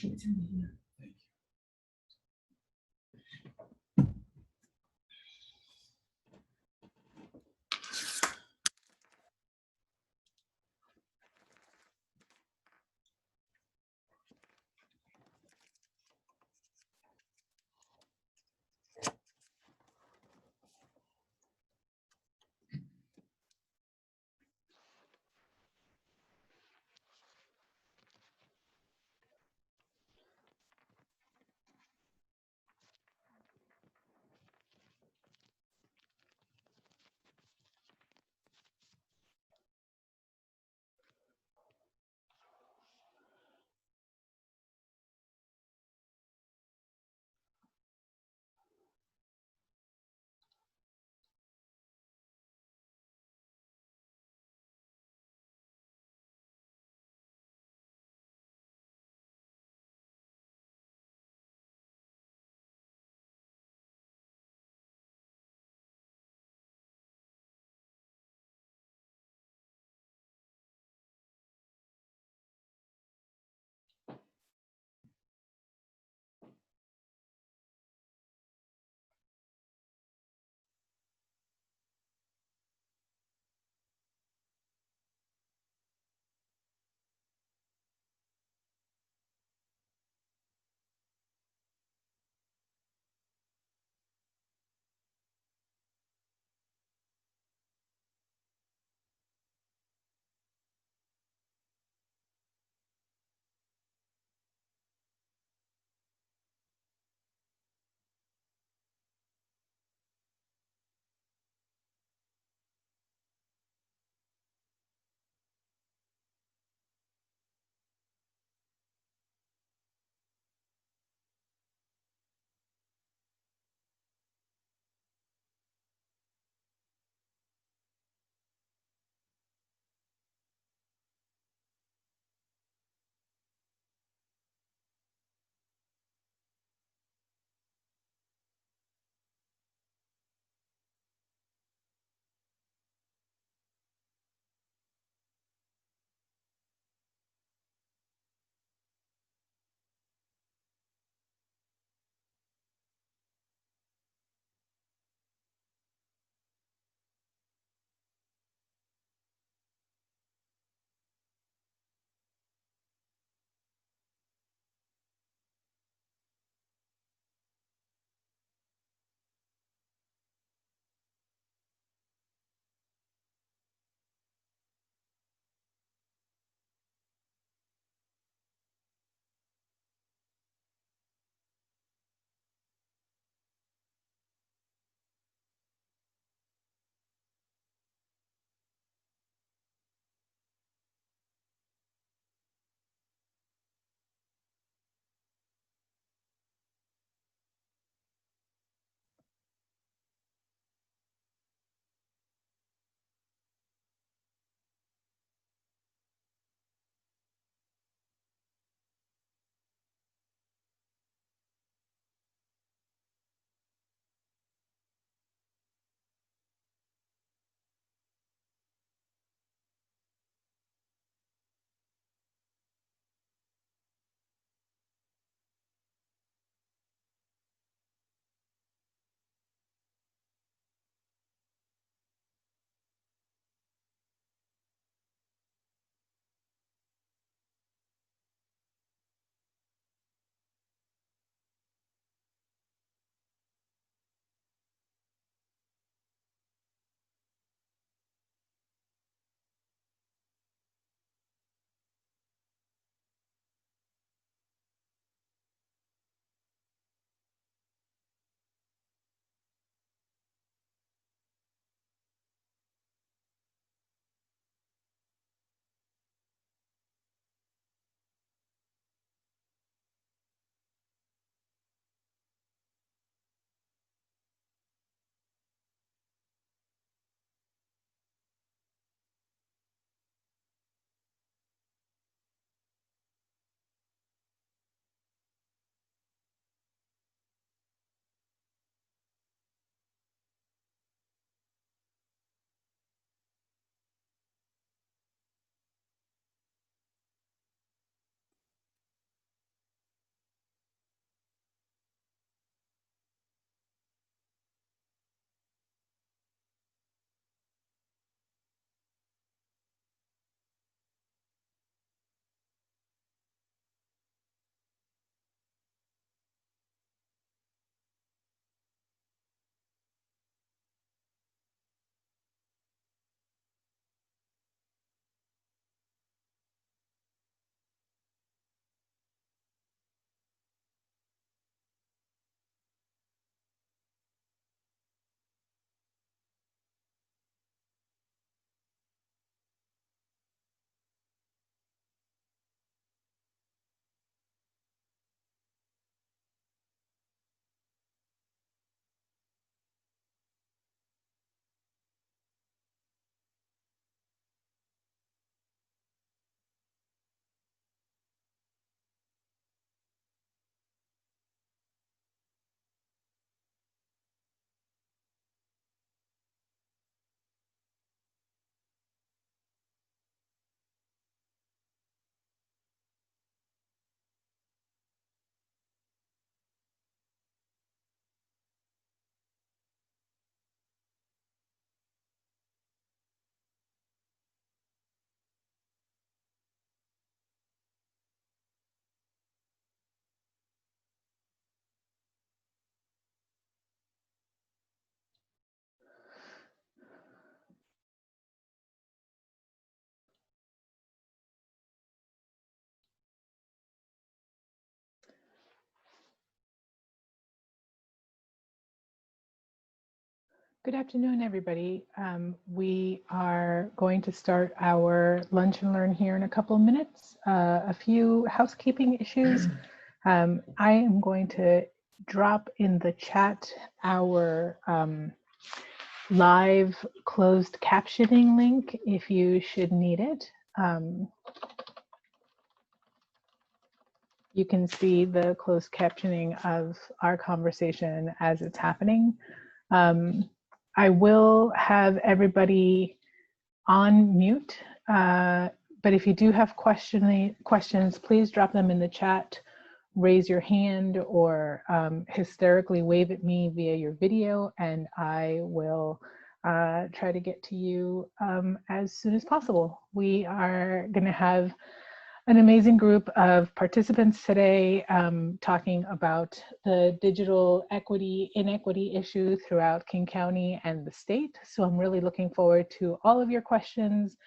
It's in here. Good afternoon, everybody. We are going to start our lunch and learn here in a couple of minutes. A few housekeeping issues. I am going to drop in the chat our live closed captioning link if you should need it. You can see the closed captioning of our conversation as it's happening. I will have everybody on mute, but if you do have questions, please drop them in the chat, raise your hand, or hysterically wave at me via your video, and I will try to get to you as soon as possible. We are going to have an amazing group of participants today talking about the digital inequity issue throughout King County and the state. So I'm really looking forward to all of your questions,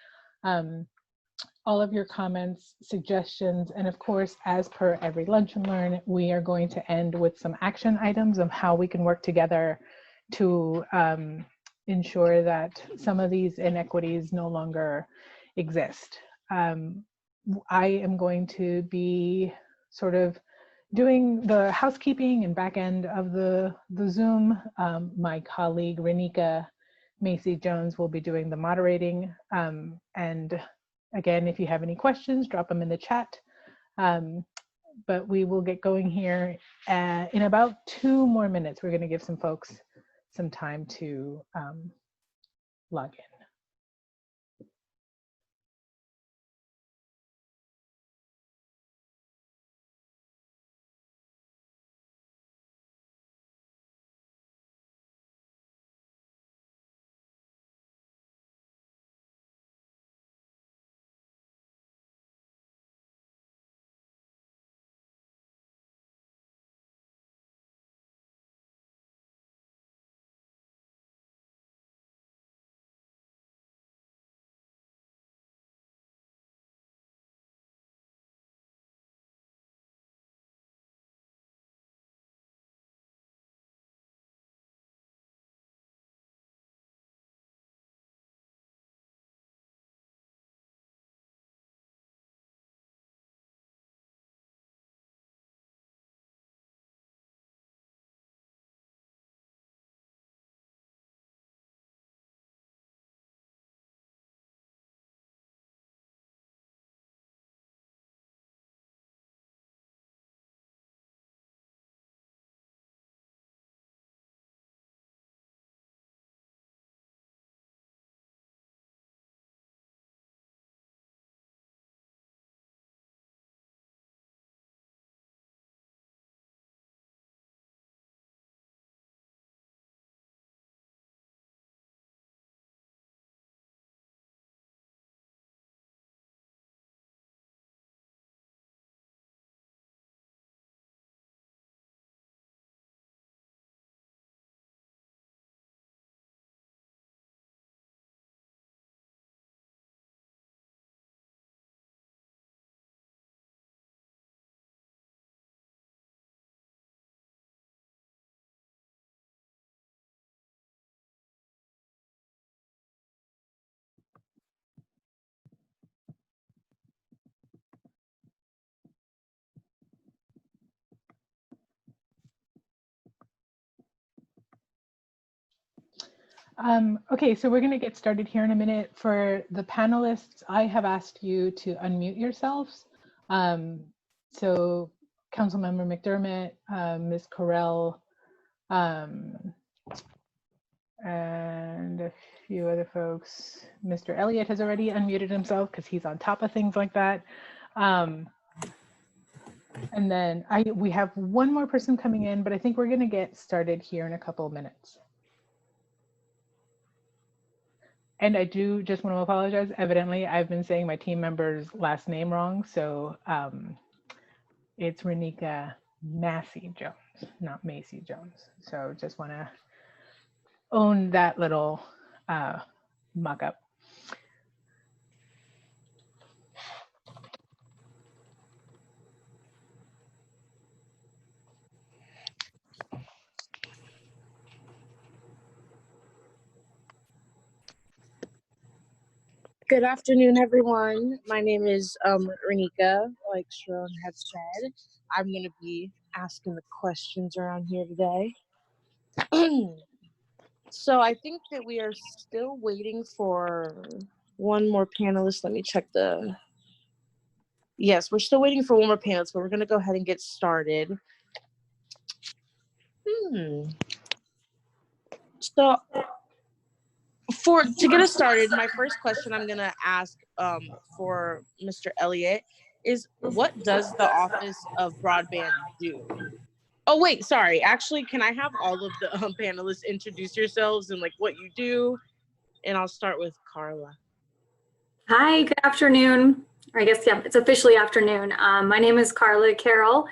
all of your comments, suggestions, and of course, as per every Lunch and Learn, we are going to end with some action items of how we can work together to ensure that some of these inequities no longer exist. I am going to be sort of doing the housekeeping and back end of the Zoom. My colleague Renika Macy Jones will be doing the moderating. And again, if you have any questions, drop them in the chat. But we will get going here in about 2 more minutes. We're going to give some folks some time to log in. Okay, so we're going to get started here in a minute. For the panelists, I have asked you to unmute yourselves. So Councilmember McDermott, Ms. Correll, and a few other folks. Mr. Elliott has already unmuted himself because he's on top of things like that. And then we have one more person coming in, but I think we're going to get started here in a couple of minutes. And I do just want to apologize. Evidently, I've been saying my team member's last name wrong. So it's Renika Massey Jones, not Macy Jones. So just want to own that little muck-up. Good afternoon, everyone. My name is Renika, like Sharon had said. I'm going to be asking the questions around here today. So I think that we are still waiting for one more panelist. Let me check the... Yes, we're still waiting for one more panelist, but we're going to go ahead and get started. So to get us started, my first question I'm going to ask for Mr. Elliott is, what does the Office of Broadband do? Oh, wait, sorry. Actually, can I have all of the panelists introduce yourselves and like what you do? And I'll start with Carla. Hi, good afternoon. I guess, yeah, it's officially afternoon. My name is Carla Carroll,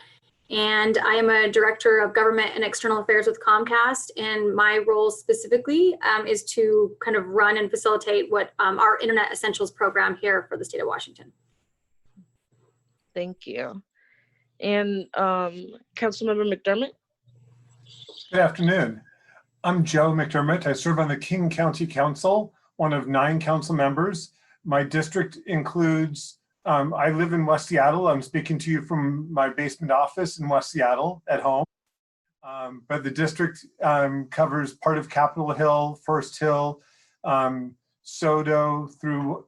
and I am a Director of Government and External Affairs with Comcast. And my role specifically is to kind of run and facilitate what our Internet Essentials program here for the state of Washington. Thank you. And Councilmember McDermott? Good afternoon. I'm Joe McDermott. I serve on the King County Council, one of 9 council members. My district includes, I live in West Seattle. I'm speaking to you from my basement office in West Seattle at home. But the district covers part of Capitol Hill, First Hill, SoDo through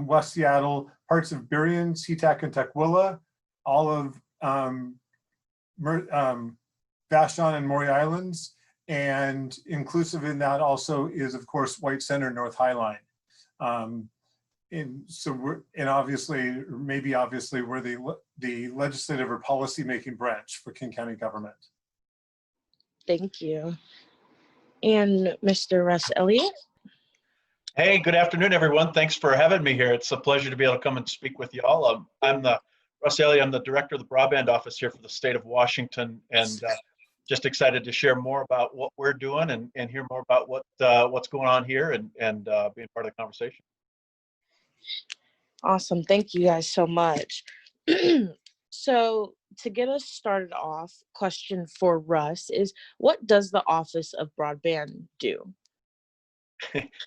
West Seattle, parts of Burien, SeaTac, and Tukwila, all of Vashon and Maury Islands, and inclusive in that also is, of course, White Center, North Highline. And obviously, maybe obviously, we're the legislative or policy-making branch for King County government. Thank you. And Mr. Russ Elliott? Hey, good afternoon, everyone. Thanks for having me here. It's a pleasure to be able to come and speak with you all. I'm Russ Elliott. I'm the Director of the Broadband Office here for the state of Washington, and just excited to share more about what we're doing and hear more about what's going on here and being part of the conversation. Awesome. Thank you guys so much. So to get us started off, question for Russ is, what does the Office of Broadband do?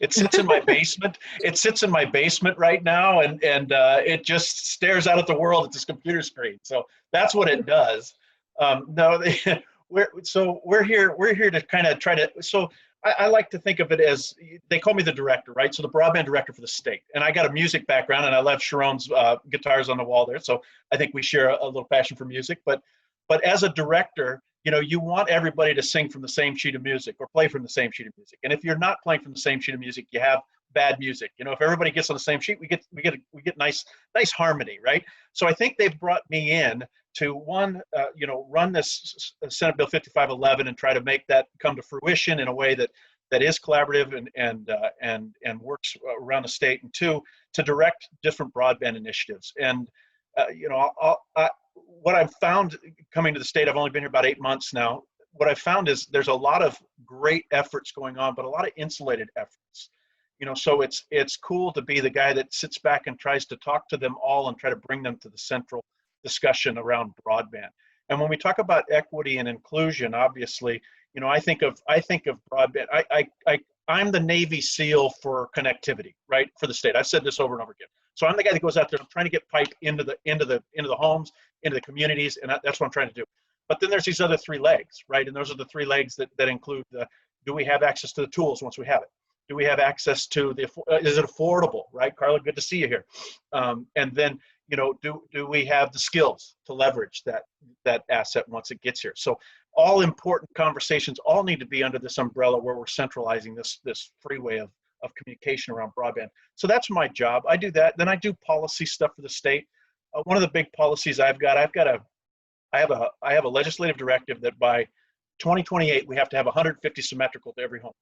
It sits in my basement. It sits in my basement right now, and it just stares out at the world at this computer screen. So that's what it does. No, we're here to kind of try to. So I like to think of it as, they call me the director, right? So the broadband director for the state. And I got a music background, and I left Sharon's guitars on the wall there. So I think we share a little passion for music. But as a director, you know, you want everybody to sing from the same sheet of music or play from the same sheet of music. And if you're not playing from the same sheet of music, you have bad music. You know, if everybody gets on the same sheet, we get nice harmony, right? So I think they've brought me in to run this Senate Bill 5511 and try to make that come to fruition in a way that is collaborative and works around the state, and two, to direct different broadband initiatives. And what I've found coming to the state, I've only been here about 8 months now. What I've found is there's a lot of great efforts going on, but a lot of insulated efforts. You know, so it's cool to be the guy that sits back and tries to talk to them all and try to bring them to the central discussion around broadband. And when we talk about equity and inclusion, obviously, you know, I think of broadband. I'm the Navy SEAL for connectivity, right, for the state. I've said this over and over again. So I'm the guy that goes out there trying to get pipe into the homes, into the communities, and that's what I'm trying to do. But then there's these other 3 legs, right? And those are the 3 legs that include do we have access to the tools once we have it? Do we have access to is it affordable, right? Carla, good to see you here. And then, you know, do we have the skills to leverage that asset once it gets here? So all important conversations all need to be under this umbrella where we're centralizing this freeway of communication around broadband. So that's my job. I do that. Then I do policy stuff for the state. One of the big policies I have a legislative directive that by 2028 we have to have 150 symmetrical to every home.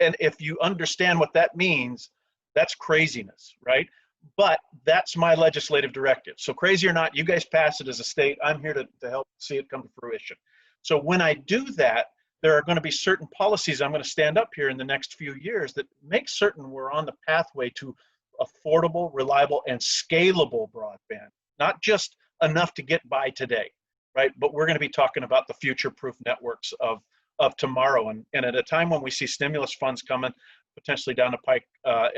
And if you understand what that means, that's craziness, right? But that's my legislative directive. So crazy or not, you guys pass it as a state. I'm here to help see it come to fruition. So when I do that, there are going to be certain policies I'm going to stand up here in the next few years that make certain we're on the pathway to affordable, reliable, and scalable broadband. Not just enough to get by today, right? But we're going to be talking about the future-proof networks of of tomorrow. And at a time when we see stimulus funds coming potentially down the pike,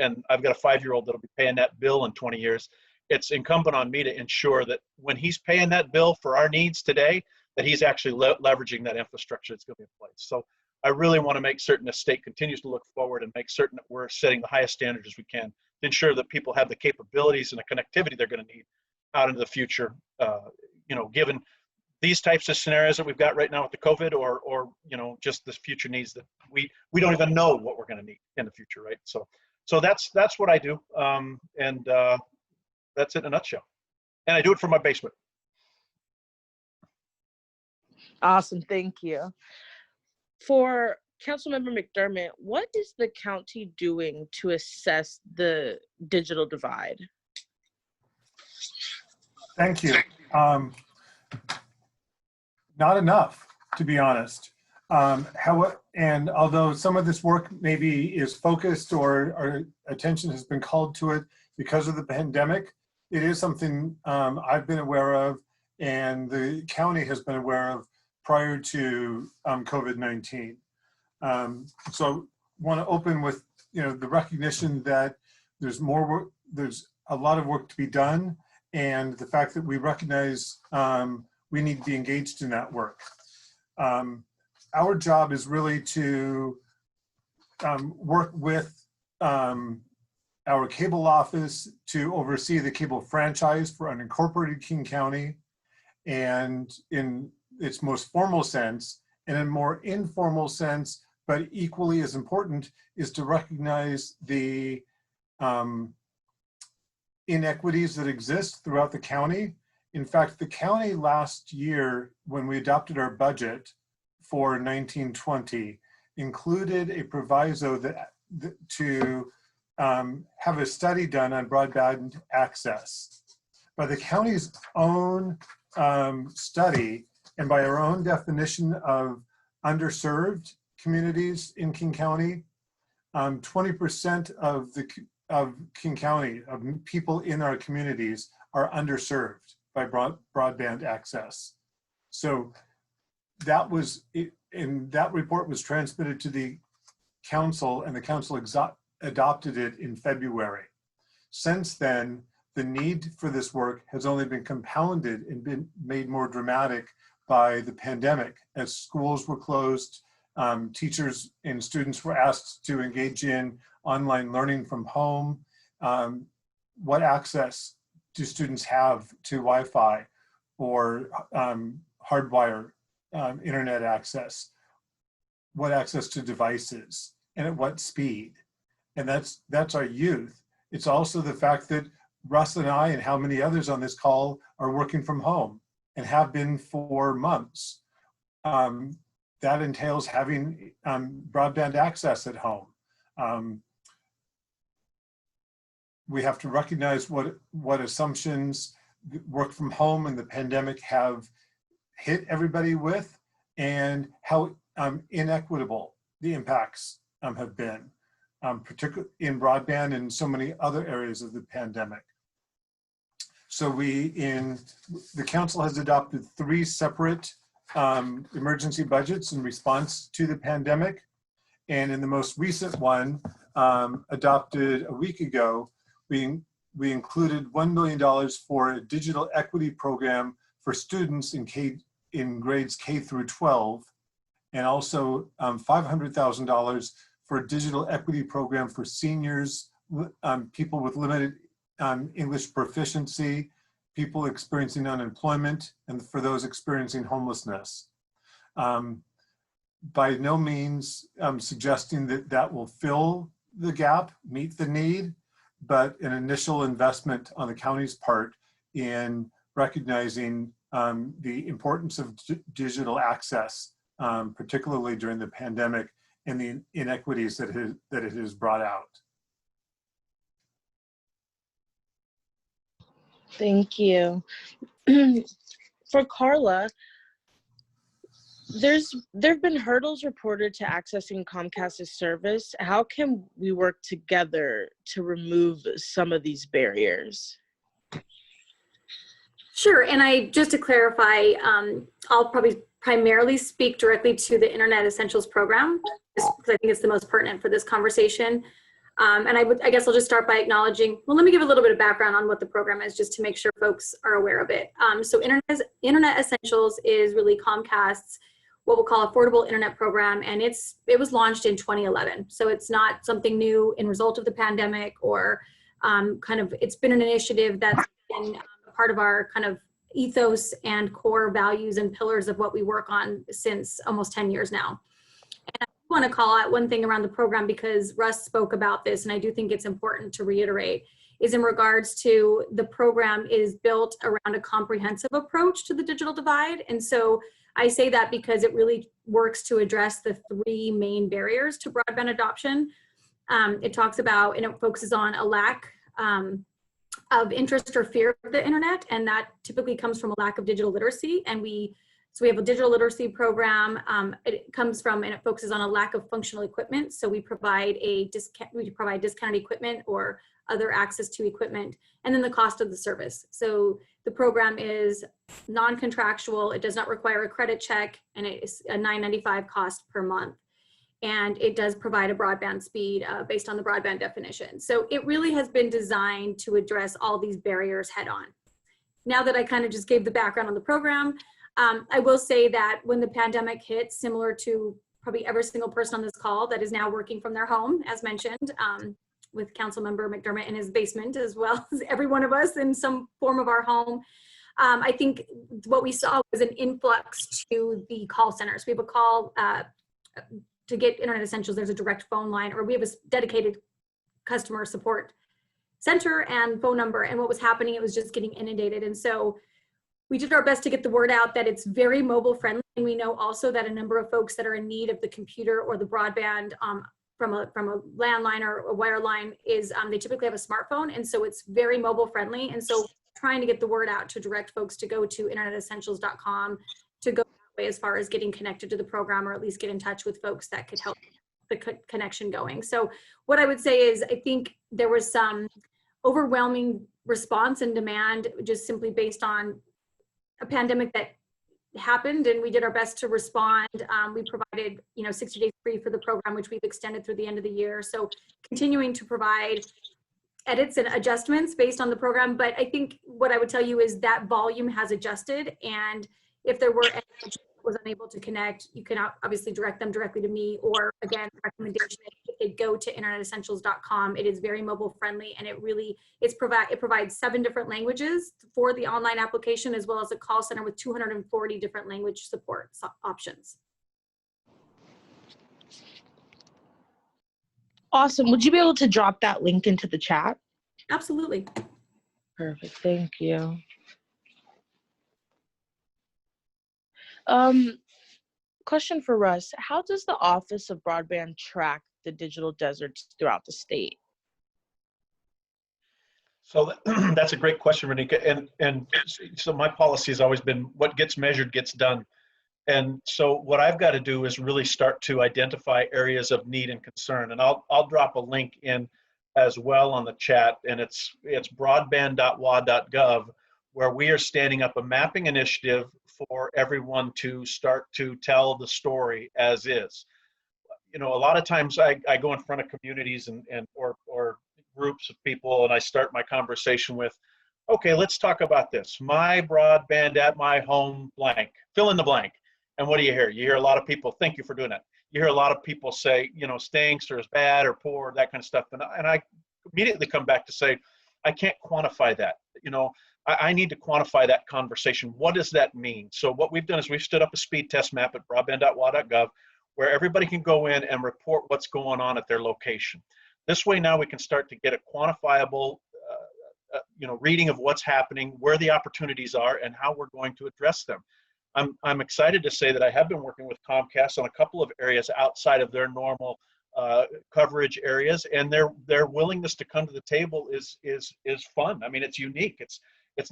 and I've got a 5-year-old that'll be paying that bill in 20 years, it's incumbent on me to ensure that when he's paying that bill for our needs today, that he's actually leveraging that infrastructure that's going to be in place. So I really want to make certain the state continues to look forward and make certain that we're setting the highest standards as we can to ensure that people have the capabilities and the connectivity they're going to need out into the future, given these types of scenarios that we've got right now with the COVID, or just this future needs that we don't even know what we're going to need in the future, right? So that's what I do, and that's it in a nutshell. And I do it from my basement. Awesome, thank you. For Councilmember McDermott, what is the county doing to assess the digital divide? Thank you. Not enough, to be honest. And although some of this work maybe is focused or our attention has been called to it because of the pandemic, it is something I've been aware of and the county has been aware of prior to COVID-19. So I want to open with the recognition that there's more work, there's a lot of work to be done, and the fact that we recognize we need to be engaged in that work. Our job is really to work with our cable office to oversee the cable franchise for unincorporated King County, and in its most formal sense, and in a more informal sense, but equally as important, is to recognize the inequities that exist throughout the county. In fact, the county last year, when we adopted our budget for 1920, included a proviso that to have a study done on broadband access. By the county's own study, and by our own definition of underserved communities in King County, 20% of King County, of people in our communities, are underserved by broadband access. So that was, and that report was transmitted to the council, and the council adopted it in February. Since then, the need for this work has only been compounded and been made more dramatic by the pandemic. As schools were closed, teachers and students were asked to engage in online learning from home. What access do students have to Wi-Fi or hardwire internet access? What access to devices, and at what speed? And that's our youth. It's also the fact that Russ and I and how many others on this call are working from home and have been for months. That entails having broadband access at home. We have to recognize what assumptions work from home and the pandemic have hit everybody with, and how inequitable the impacts have been, particularly in broadband and so many other areas of the pandemic. So the council has adopted 3 separate emergency budgets in response to the pandemic. And in the most recent one, adopted a week ago, we included $1 million for a digital equity program for students in grades K through 12, and also $500,000 for a digital equity program for seniors, people with limited English proficiency, people experiencing unemployment, and for those experiencing homelessness. By no means suggesting that will fill the gap, meet the need, but an initial investment on the county's part in recognizing the importance of digital access, particularly during the pandemic, and the inequities that it has brought out. Thank you. For Carla, there've been hurdles reported to accessing Comcast's service. How can we work together to remove some of these barriers? Sure. And just to clarify, I'll probably primarily speak directly to the Internet Essentials program, just because I think it's the most pertinent for this conversation. And I guess I'll just start by acknowledging, well, let me give a little bit of background on what the program is, just to make sure folks are aware of it. So Internet Essentials is really Comcast's what we'll call affordable internet program, and it was launched in 2011. So it's not something new in result of the pandemic, or it's been an initiative that's been a part of our kind of ethos and core values and pillars of what we work on since almost 10 years now. And I want to call out one thing around the program, because Russ spoke about this, and I do think it's important to reiterate, is in regards to the program is built around a comprehensive approach to the digital divide. And so I say that because it really works to address the three main barriers to broadband adoption. It talks about, and it focuses on a lack of interest or fear of the internet, and that typically comes from a lack of digital literacy. And so we have a digital literacy program. It comes from, and it focuses on a lack of functional equipment. So we provide discounted equipment or other access to equipment, and then the cost of the service. So the program is non-contractual. It does not require a credit check, and it is a $9.95 cost per month. And it does provide a broadband speed based on the broadband definition. So it really has been designed to address all these barriers head on. Now that I kind of just gave the background on the program, I will say that when the pandemic hit, similar to probably every single person on this call that is now working from their home, as mentioned, with Councilmember McDermott in his basement, as well as every one of us in some form of our home, I think what we saw was an influx to the call centers. We have a call to get Internet Essentials, there's a direct phone line, or we have a dedicated customer support center and phone number. And what was happening, it was just getting inundated. And so we did our best to get the word out that it's very mobile friendly. And we know also that a number of folks that are in need of the computer or the broadband from a landline or a wireline is they typically have a smartphone. And so it's very mobile friendly. And so trying to get the word out to direct folks to go to internetessentials.com to go that way as far as getting connected to the program, or at least get in touch with folks that could help the connection going. So what I would say is, I think there was some overwhelming response and demand just simply based on a pandemic that happened, and we did our best to respond. We provided 60 days free for the program, which we've extended through the end of the year. So continuing to provide edits and adjustments based on the program. But I think what I would tell you is that volume has adjusted, and if there were anyone that was unable to connect, you can obviously direct them directly to me, or again, recommendation if they go to internetessentials.com. It is very mobile friendly, and it provides 7 different languages for the online application, as well as a call center with 240 different language support options. Awesome. Would you be able to drop that link into the chat? Absolutely. Perfect. Thank you. Question for Russ. How does the Office of Broadband track the digital deserts throughout the state? So that's a great question, Renika. And so my policy has always been what gets measured gets done. And so what I've got to do is really start to identify areas of need and concern. And I'll drop a link in as well on the chat, and it's broadband.wa.gov, where we are standing up a mapping initiative for everyone to start to tell the story as is. A lot of times I go in front of communities or groups of people, and I start my conversation with, okay, let's talk about this. My broadband at my home blank, fill in the blank. And what do you hear? You hear a lot of people, thank you for doing that. You hear a lot of people say, stinks or is bad or poor, that kind of stuff. And I immediately come back to say, I can't quantify that. I need to quantify that conversation. What does that mean? So what we've done is we've stood up a speed test map at broadband.wa.gov where everybody can go in and report what's going on at their location. This way now we can start to get a quantifiable reading of what's happening, where the opportunities are, and how we're going to address them. I'm excited to say that I have been working with Comcast on a couple of areas outside of their normal coverage areas, and their willingness to come to the table is fun. I mean, it's unique. It's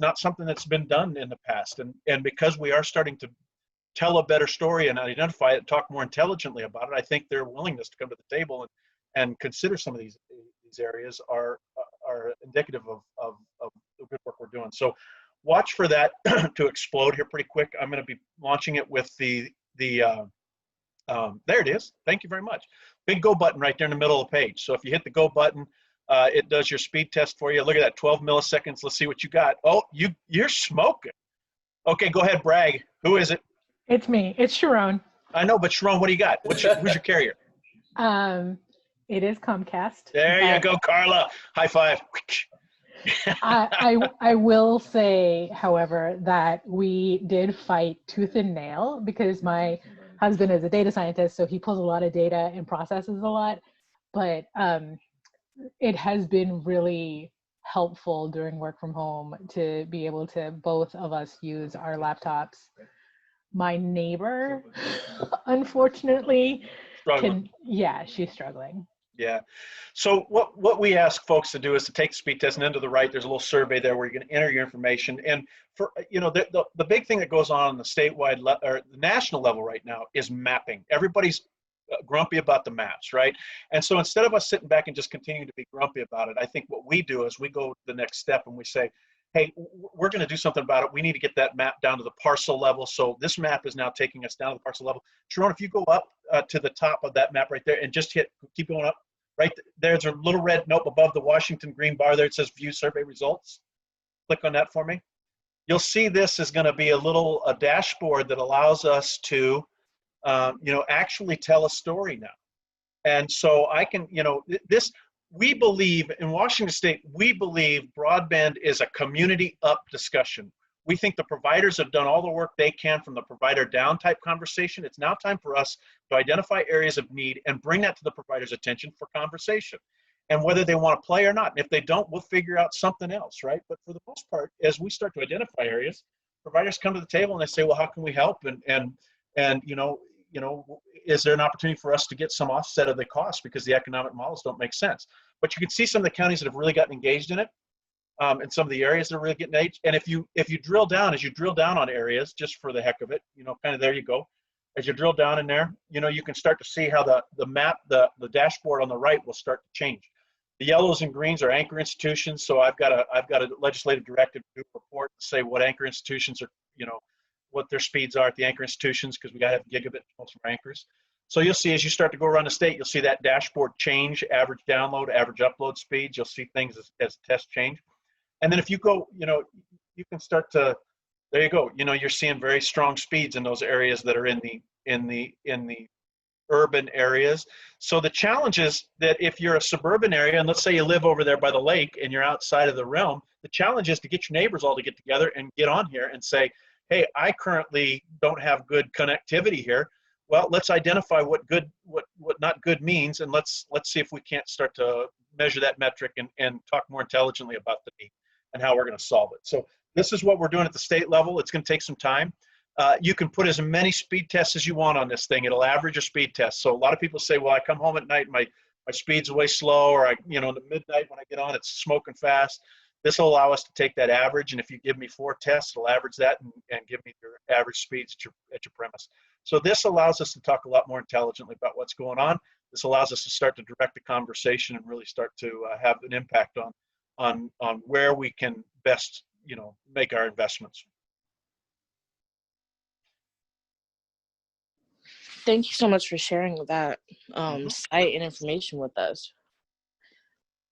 not something that's been done in the past, and because we are starting to tell a better story and identify it, and talk more intelligently about it, I think their willingness to come to the table and consider some of these areas are indicative of the good work we're doing. So watch for that to explode here pretty quick. I'm going to be launching it with there it is. Thank you very much. Big go button right there in the middle of the page. So if you hit the go button, it does your speed test for you. Look at that, 12 milliseconds. Let's see what you got. Oh, you're smoking. Okay, go ahead, brag. Who is it? It's me. It's Sharon. I know, but Sharon, what do you got? Who's your carrier? It is Comcast. There you go, Carla. High five. I will say, however, that we did fight tooth and nail because my husband is a data scientist, so he pulls a lot of data and processes a lot. But it has been really helpful during work from home to be able to both of us use our laptops. My neighbor, unfortunately, she's struggling. Yeah. So what we ask folks to do is to take the speed test, and then to the right, there's a little survey there where you can enter your information. And for, you know, the big thing that goes on the statewide or the national level right now is mapping. Everybody's grumpy about the maps, right? And so instead of us sitting back and just continuing to be grumpy about it, I think what we do is we go the next step and we say, hey, we're going to do something about it. We need to get that map down to the parcel level. So this map is now taking us down to the parcel level. Sharon, if you go up to the top of that map right there and just keep going up, right there's a little red note above the Washington green bar there. It says view survey results. Click on that for me. You'll see this is going to be a dashboard that allows us to, actually tell a story now. And so I can, we believe in Washington State, we believe broadband is a community up discussion. We think the providers have done all the work they can from the provider down type conversation. It's now time for us to identify areas of need and bring that to the provider's attention for conversation. And whether they want to play or not. And if they don't, we'll figure out something else, right? But for the most part, as we start to identify areas, providers come to the table and they say, well, how can we help? And is there an opportunity for us to get some offset of the cost because the economic models don't make sense? But you can see some of the counties that have really gotten engaged in it, and some of the areas that are really getting engaged. And if you drill down, as you drill down on areas, just for the heck of it, kind of there you go. As you drill down in there, you can start to see how the map, the dashboard on the right will start to change. The yellows and greens are anchor institutions. So I've got a legislative directive to report to say what anchor institutions are, what their speeds are at the anchor institutions, because we got to have gigabit most of our anchors. So you'll see as you start to go around the state, you'll see that dashboard change, average download, average upload speeds. You'll see things as tests change. And then if you go, you can start to, there you go. You're seeing very strong speeds in those areas that are in the urban areas. So the challenge is that if you're a suburban area, and let's say you live over there by the lake and you're outside of the realm, the challenge is to get your neighbors all to get together and get on here and say, hey, I currently don't have good connectivity here. Well, let's identify what not good means, and let's see if we can't start to measure that metric and talk more intelligently about the need and how we're going to solve it. So this is what we're doing at the state level. It's going to take some time. You can put as many speed tests as you want on this thing. It'll average your speed test. So a lot of people say, well, I come home at night, my speed's way slow, or in the midnight when I get on, it's smoking fast. This will allow us to take that average, and if you give me 4 tests, it'll average that and give me your average speeds at your premise. So this allows us to talk a lot more intelligently about what's going on. This allows us to start to direct the conversation and really start to have an impact on where we can best, make our investments. Thank you so much for sharing that site and information with us.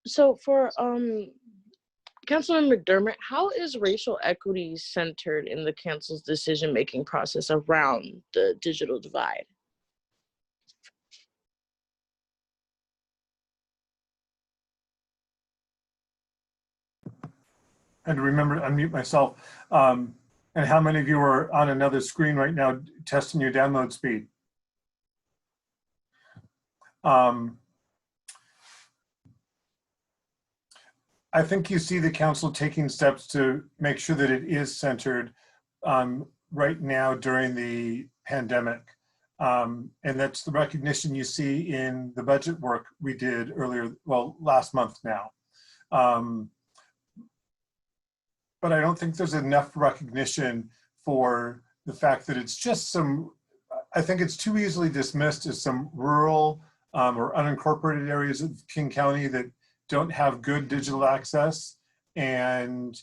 So for Councilman McDermott, how is racial equity centered in the council's decision-making process around the digital divide? And remember to unmute myself. And how many of you are on another screen right now testing your download speed? I think you see the council taking steps to make sure that it is centered right now during the pandemic. And that's the recognition you see in the budget work we did earlier, well, last month now. But I don't think there's enough recognition for the fact that it's just I think it's too easily dismissed as some rural or unincorporated areas of King County that don't have good digital access. And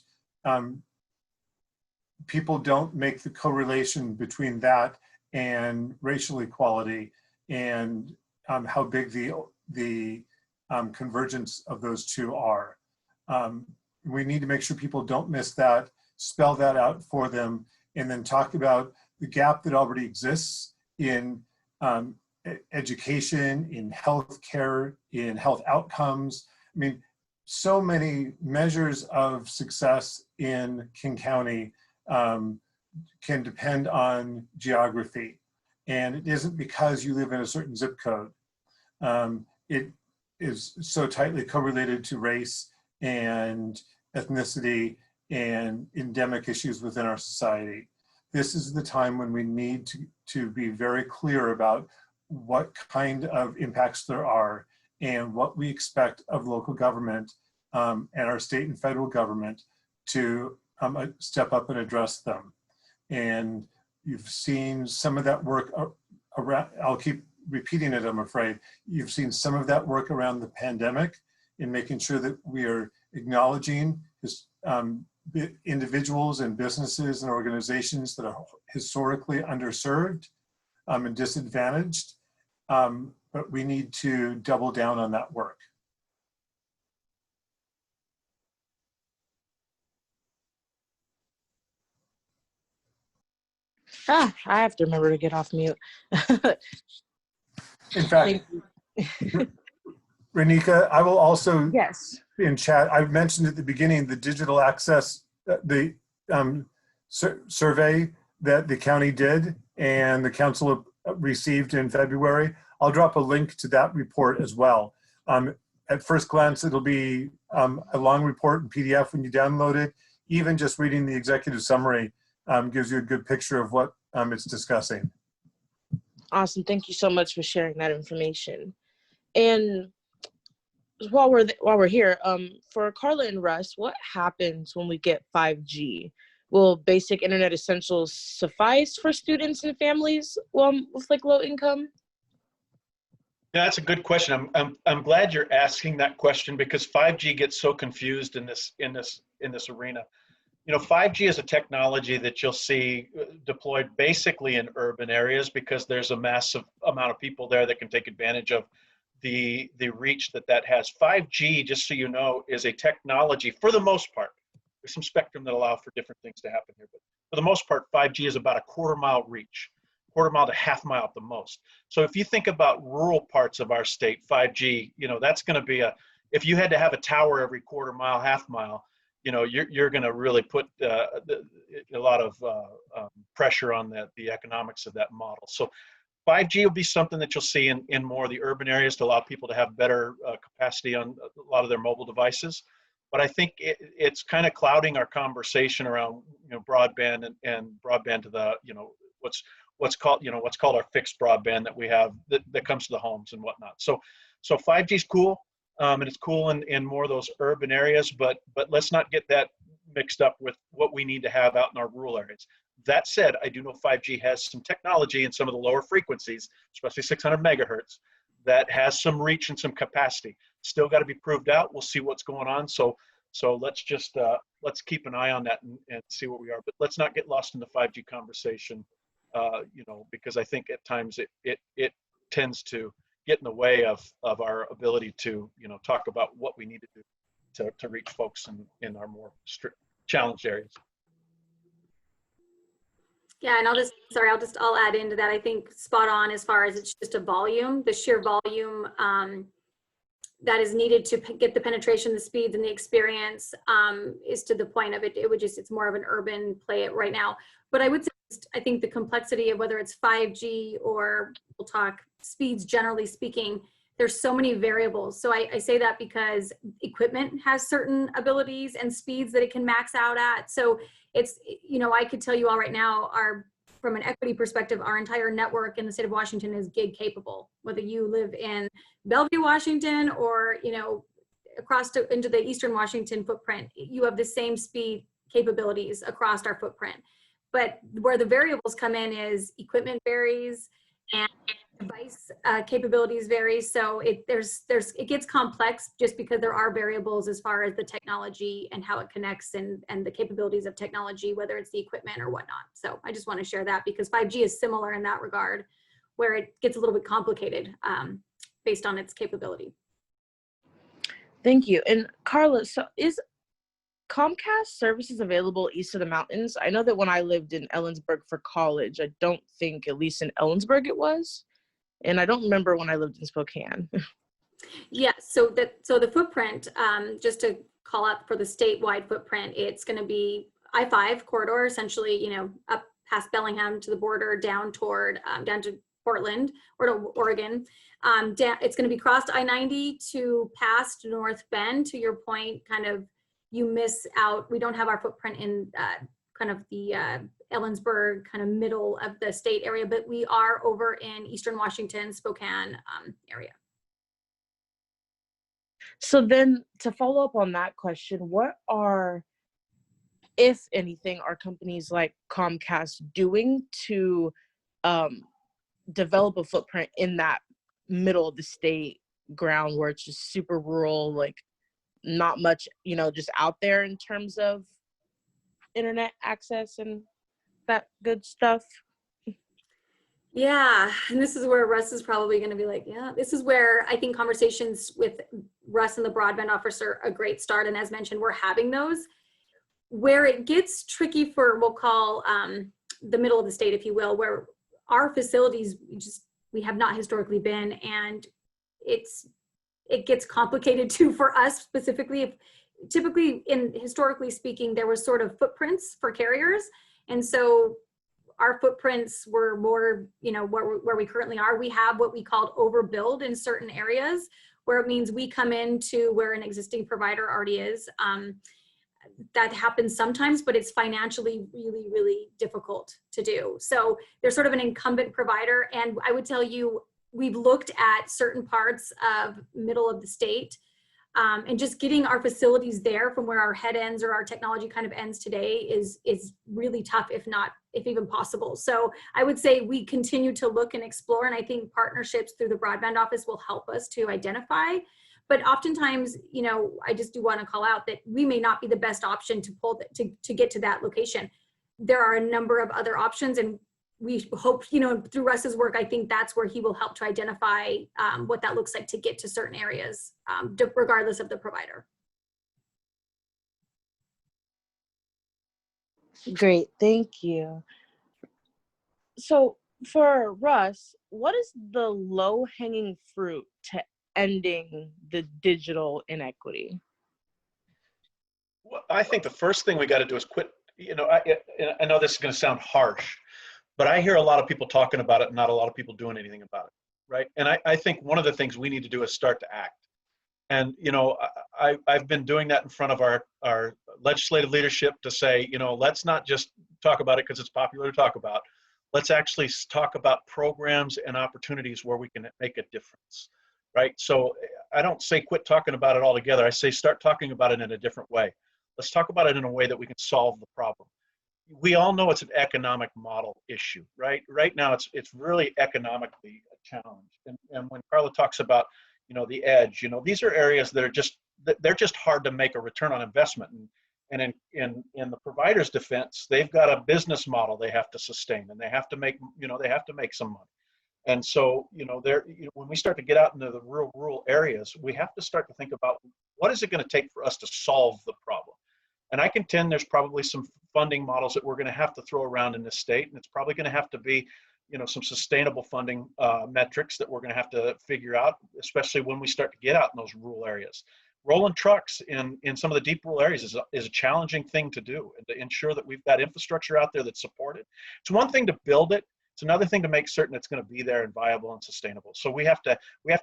people don't make the correlation between that and racial equality and how big the convergence of those two are. We need to make sure people don't miss that, spell that out for them, and then talk about the gap that already exists in education, in healthcare, in health outcomes. I mean, so many measures of success in King County can depend on geography. And it isn't because you live in a certain zip code. It is so tightly correlated to race and ethnicity and endemic issues within our society. This is the time when we need to be very clear about what kind of impacts there are and what we expect of local government and our state and federal government to step up and address them. And you've seen some of that work around, I'll keep repeating it, I'm afraid. You've seen some of that work around the pandemic in making sure that we are acknowledging individuals and businesses and organizations that are historically underserved and disadvantaged. But we need to double down on that work. I have to remember to get off mute. In fact, Renika, I will also, Yes. in chat, I mentioned at the beginning the digital access, the survey that the county did and the council received in February. I'll drop a link to that report as well. At first glance, it'll be a long report in PDF when you download it. Even just reading the executive summary gives you a good picture of what it's discussing. Awesome. Thank you so much for sharing that information. And while we're here, for Carla and Russ, what happens when we get 5G? Will basic internet essentials suffice for students and families with like low income? Yeah, that's a good question. I'm glad you're asking that question because 5G gets so confused in this arena. You know, 5G is a technology that you'll see deployed basically in urban areas because there's a massive amount of people there that can take advantage of the reach that has. 5G, just so you know, is a technology for the most part. There's some spectrum that allow for different things to happen here, but for the most part, 5G is about a quarter-mile reach, quarter-mile to half-mile at the most. So if you think about rural parts of our state, 5G, you know, that's going to be if you had to have a tower every quarter-mile, half-mile, you know, you're going to really put a lot of pressure on the economics of that model. So 5G will be something that you'll see in more of the urban areas to allow people to have better capacity on a lot of their mobile devices. But I think it's kind of clouding our conversation around, you know, broadband and broadband to the, you know, what's called our fixed broadband that we have that comes to the homes and whatnot. So 5G is cool. And it's cool in more of those urban areas, but let's not get that mixed up with what we need to have out in our rural areas. That said, I do know 5G has some technology in some of the lower frequencies, especially 600 megahertz, that has some reach and some capacity. Still got to be proved out. We'll see what's going on. So let's just let's keep an eye on that and see what we are. But let's not get lost in the 5G conversation, you know, because I think at times it tends to get in the way of our ability to, you know, talk about what we need to do to reach folks in our more challenged areas. Yeah, and I'll add into that. I think spot on as far as it's just a volume, the sheer volume that is needed to get the penetration, the speeds, and the experience is to the point of it. It's more of an urban play right now. But I would say, I think the complexity of whether it's 5G or we'll talk speeds, generally speaking, there's so many variables. So I say that because equipment has certain abilities and speeds that it can max out at. So it's, you know, I could tell you all right now, from an equity perspective, our entire network in the state of Washington is gig capable, whether you live in Bellevue, Washington, or, you know, into the Eastern Washington footprint, you have the same speed capabilities across our footprint. But where the variables come in is equipment varies and device capabilities vary. So it gets complex just because there are variables as far as the technology and how it connects and the capabilities of technology, whether it's the equipment or whatnot. So I just want to share that because 5G is similar in that regard, where it gets a little bit complicated based on its capability. Thank you. And Carla, so is Comcast services available east of the mountains? I know that when I lived in Ellensburg for college, I don't think, at least in Ellensburg, it was. And I don't remember when I lived in Spokane. Yeah, so the footprint, just to call out for the statewide footprint, it's going to be I-5 corridor, essentially, up past Bellingham to the border, down toward, down to Portland or to Oregon. It's going to be crossed I-90 to past North Bend. To your point, kind of, you miss out. We don't have our footprint in kind of the Ellensburg kind of middle of the state area, but we are over in Eastern Washington, Spokane area. So then to follow up on that question, what are, if anything, are companies like Comcast doing to develop a footprint in that middle of the state ground where it's just super rural, like not much, just out there in terms of internet access and that good stuff? Yeah, and this is where Russ is probably going to be like, yeah, this is where I think conversations with Russ and the broadband officer are a great start. And as mentioned, we're having those. Where it gets tricky for, we'll call the middle of the state, if you will, where our facilities, we have not historically been, and it gets complicated too for us specifically. Typically, historically speaking, there was sort of footprints for carriers. And so our footprints were more, where we currently are. We have what we called overbuild in certain areas, where it means we come into where an existing provider already is. That happens sometimes, but it's financially really, really difficult to do. So there's sort of an incumbent provider. And I would tell you, we've looked at certain parts of middle of the state, and just getting our facilities there from where our head ends or our technology kind of ends today is really tough, if even possible. So I would say we continue to look and explore, and I think partnerships through the broadband office will help us to identify. But oftentimes, I just do want to call out that we may not be the best option to get to that location. There are a number of other options, and we hope, through Russ's work, I think that's where he will help to identify what that looks like to get to certain areas, regardless of the provider. Great, thank you. So for Russ, what is the low-hanging fruit to ending the digital inequity? Well, I think the first thing we got to do is quit. I know this is going to sound harsh, but I hear a lot of people talking about it and not a lot of people doing anything about it, right? And I think one of the things we need to do is start to act. And, I've been doing that in front of our legislative leadership to say, let's not just talk about it because it's popular to talk about. Let's actually talk about programs and opportunities where we can make a difference, right? So I don't say quit talking about it altogether. I say start talking about it in a different way. Let's talk about it in a way that we can solve the problem. We all know it's an economic model issue, right? Right now, it's really economically a challenge. And when Carla talks about, the edge, these are areas that are they're just hard to make a return on investment. And in the provider's defense, they've got a business model they have to sustain, and they have to make, some money. And so, when we start to get out into the rural areas, we have to start to think about what is it going to take for us to solve the problem. And I contend there's probably some funding models that we're going to have to throw around in this state, and it's probably going to have to be, some sustainable funding metrics that we're going to have to figure out, especially when we start to get out in those rural areas. Rolling trucks in some of the deep rural areas is a challenging thing to do, and to ensure that we've got infrastructure out there that's supported. It's one thing to build it. It's another thing to make certain it's going to be there and viable and sustainable. So we have to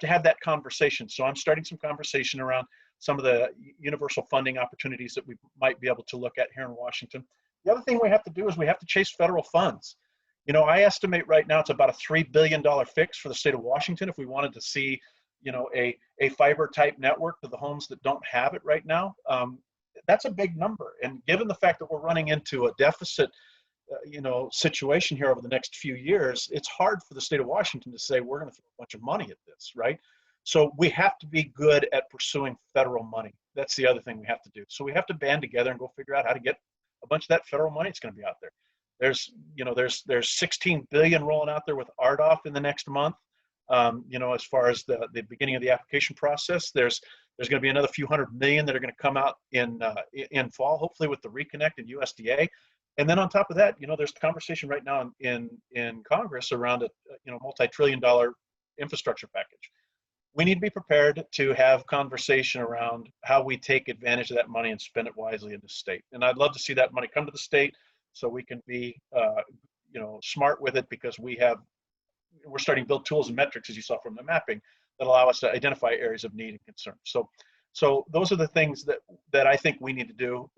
have that conversation. So I'm starting some conversation around some of the universal funding opportunities that we might be able to look at here in Washington. The other thing we have to do is we have to chase federal funds. I estimate right now it's about a $3 billion fix for the state of Washington if we wanted to see, a fiber type network to the homes that don't have it right now. That's a big number. And given the fact that we're running into a deficit situation here over the next few years, it's hard for the state of Washington to say we're going to throw a bunch of money at this, right? So we have to be good at pursuing federal money. That's the other thing we have to do. So we have to band together and go figure out how to get a bunch of that federal money that's going to be out there. There's 16 billion rolling out there with RDOF in the next month. As far as the beginning of the application process, there's going to be another few $100 million that are going to come out in fall, hopefully with the Reconnect and USDA. And then on top of that, there's conversation right now in Congress around a multi-trillion-dollar infrastructure package. We need to be prepared to have conversation around how we take advantage of that money and spend it wisely in the state. And I'd love to see that money come to the state so we can be, smart with it, because we're starting to build tools and metrics, as you saw from the mapping, that allow us to identify areas of need and concern. So those are the things that I think we need to do.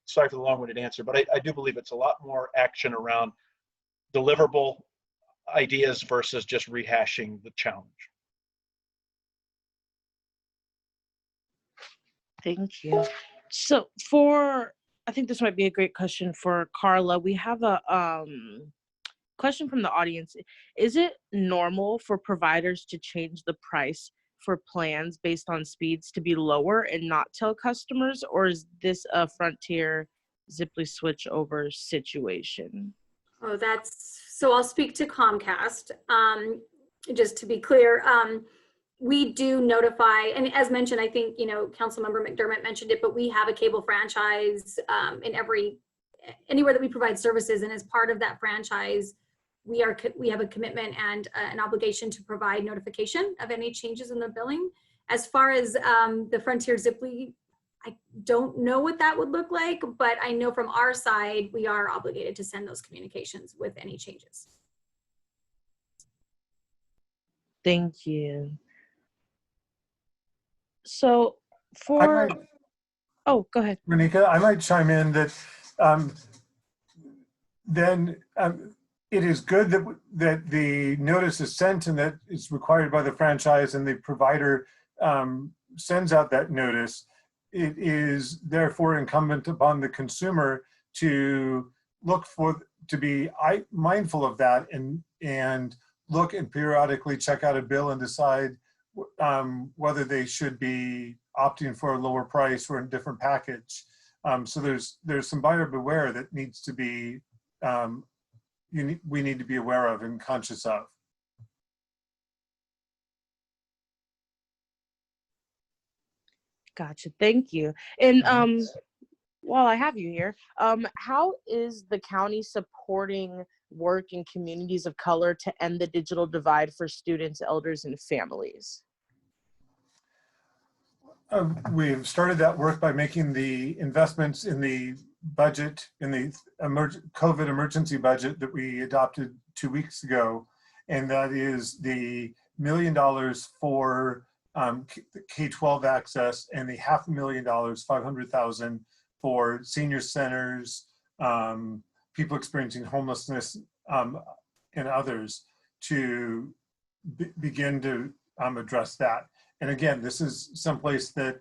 Sorry for the long-winded answer, but I do believe it's a lot more action around deliverable ideas versus just rehashing the challenge. Thank you. So I think this might be a great question for Carla. We have a question from the audience. Is it normal for providers to change the price for plans based on speeds to be lower and not tell customers, or is this a Frontier Ziply switch over situation? Oh, so I'll speak to Comcast. Just to be clear, we do notify, and as mentioned, I think, Councilmember McDermott mentioned it, but we have a cable franchise anywhere that we provide services. And as part of that franchise, we have a commitment and an obligation to provide notification of any changes in the billing. As far as the Frontier Ziply, I don't know what that would look like, but I know from our side, we are obligated to send those communications with any changes. Thank you. So go ahead. Renika, I might chime in that it is good that the notice is sent and that it's required by the franchise and the provider sends out that notice. It is therefore incumbent upon the consumer to be mindful of that and look and periodically check out a bill and decide whether they should be opting for a lower price or a different package. So there's some buyer beware that needs to be we need to be aware of and conscious of. Gotcha. Thank you. And while I have you here, how is the county supporting work in communities of color to end the digital divide for students, elders, and families? We've started that work by making the investments in the budget, in the COVID emergency budget that we adopted 2 weeks ago. And that is the $1 million for K-12 access and the $500,000, 500,000 for senior centers, people experiencing homelessness, and others to begin to address that. And again, this is someplace that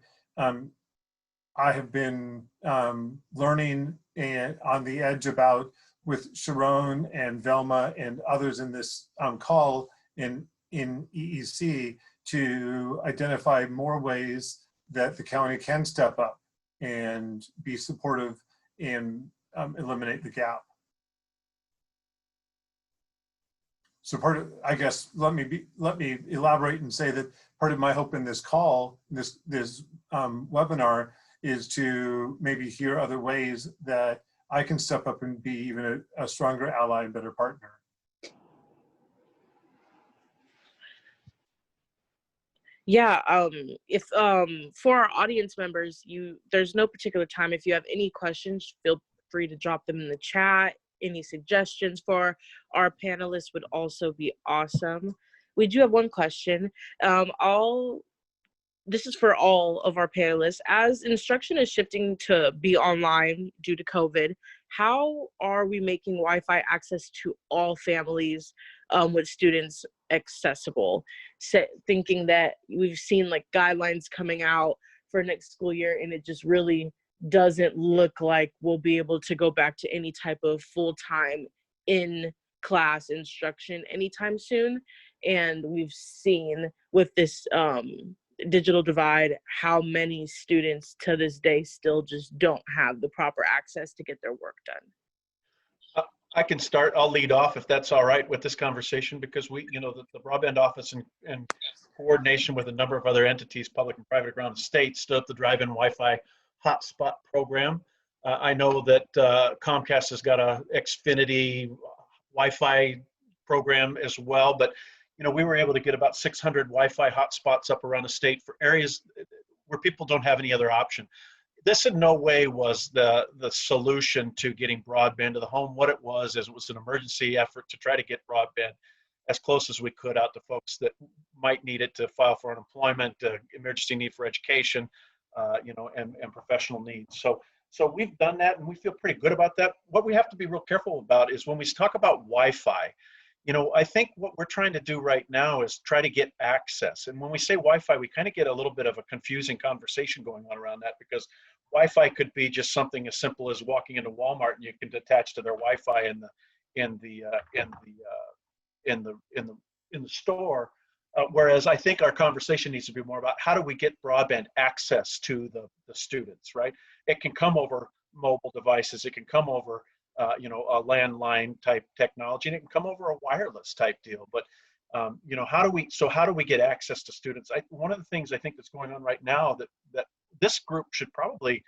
I have been learning and on the edge about with Sharon and Velma and others in this call in EEC to identify more ways that the county can step up and be supportive and eliminate the gap. So part of, I guess, let me elaborate and say that part of my hope in this call, this webinar, is to maybe hear other ways that I can step up and be even a stronger ally and better partner. Yeah, if for our audience members, there's no particular time. If you have any questions, feel free to drop them in the chat. Any suggestions for our panelists would also be awesome. We do have one question. This is for all of our panelists. As instruction is shifting to be online due to COVID, how are we making Wi-Fi access to all families with students accessible? Thinking that we've seen like guidelines coming out for next school year, and it just really doesn't look like we'll be able to go back to any type of full-time in class instruction anytime soon. And we've seen with this digital divide how many students to this day still just don't have the proper access to get their work done. I can start. I'll lead off if that's all right with this conversation, because we, the broadband office and coordination with a number of other entities, public and private around the state, stood up the drive-in Wi-Fi hotspot program. I know that Comcast has got a Xfinity Wi-Fi program as well, but we were able to get about 600 Wi-Fi hotspots up around the state for areas where people don't have any other option. This in no way was the solution to getting broadband to the home. What it was is it was an emergency effort to try to get broadband as close as we could out to folks that might need it to file for unemployment, emergency need for education, and professional needs. So we've done that, and we feel pretty good about that. What we have to be real careful about is when we talk about Wi-Fi, I think what we're trying to do right now is try to get access. And when we say Wi-Fi, we kind of get a little bit of a confusing conversation going on around that, because Wi-Fi could be just something as simple as walking into Walmart and you can attach to their Wi-Fi in the store. Whereas I think our conversation needs to be more about how do we get broadband access to the students, right? It can come over mobile devices. It can come over a landline type technology, and it can come over a wireless type deal. But how do we get access to students? One of the things I think that's going on right now that this group should probably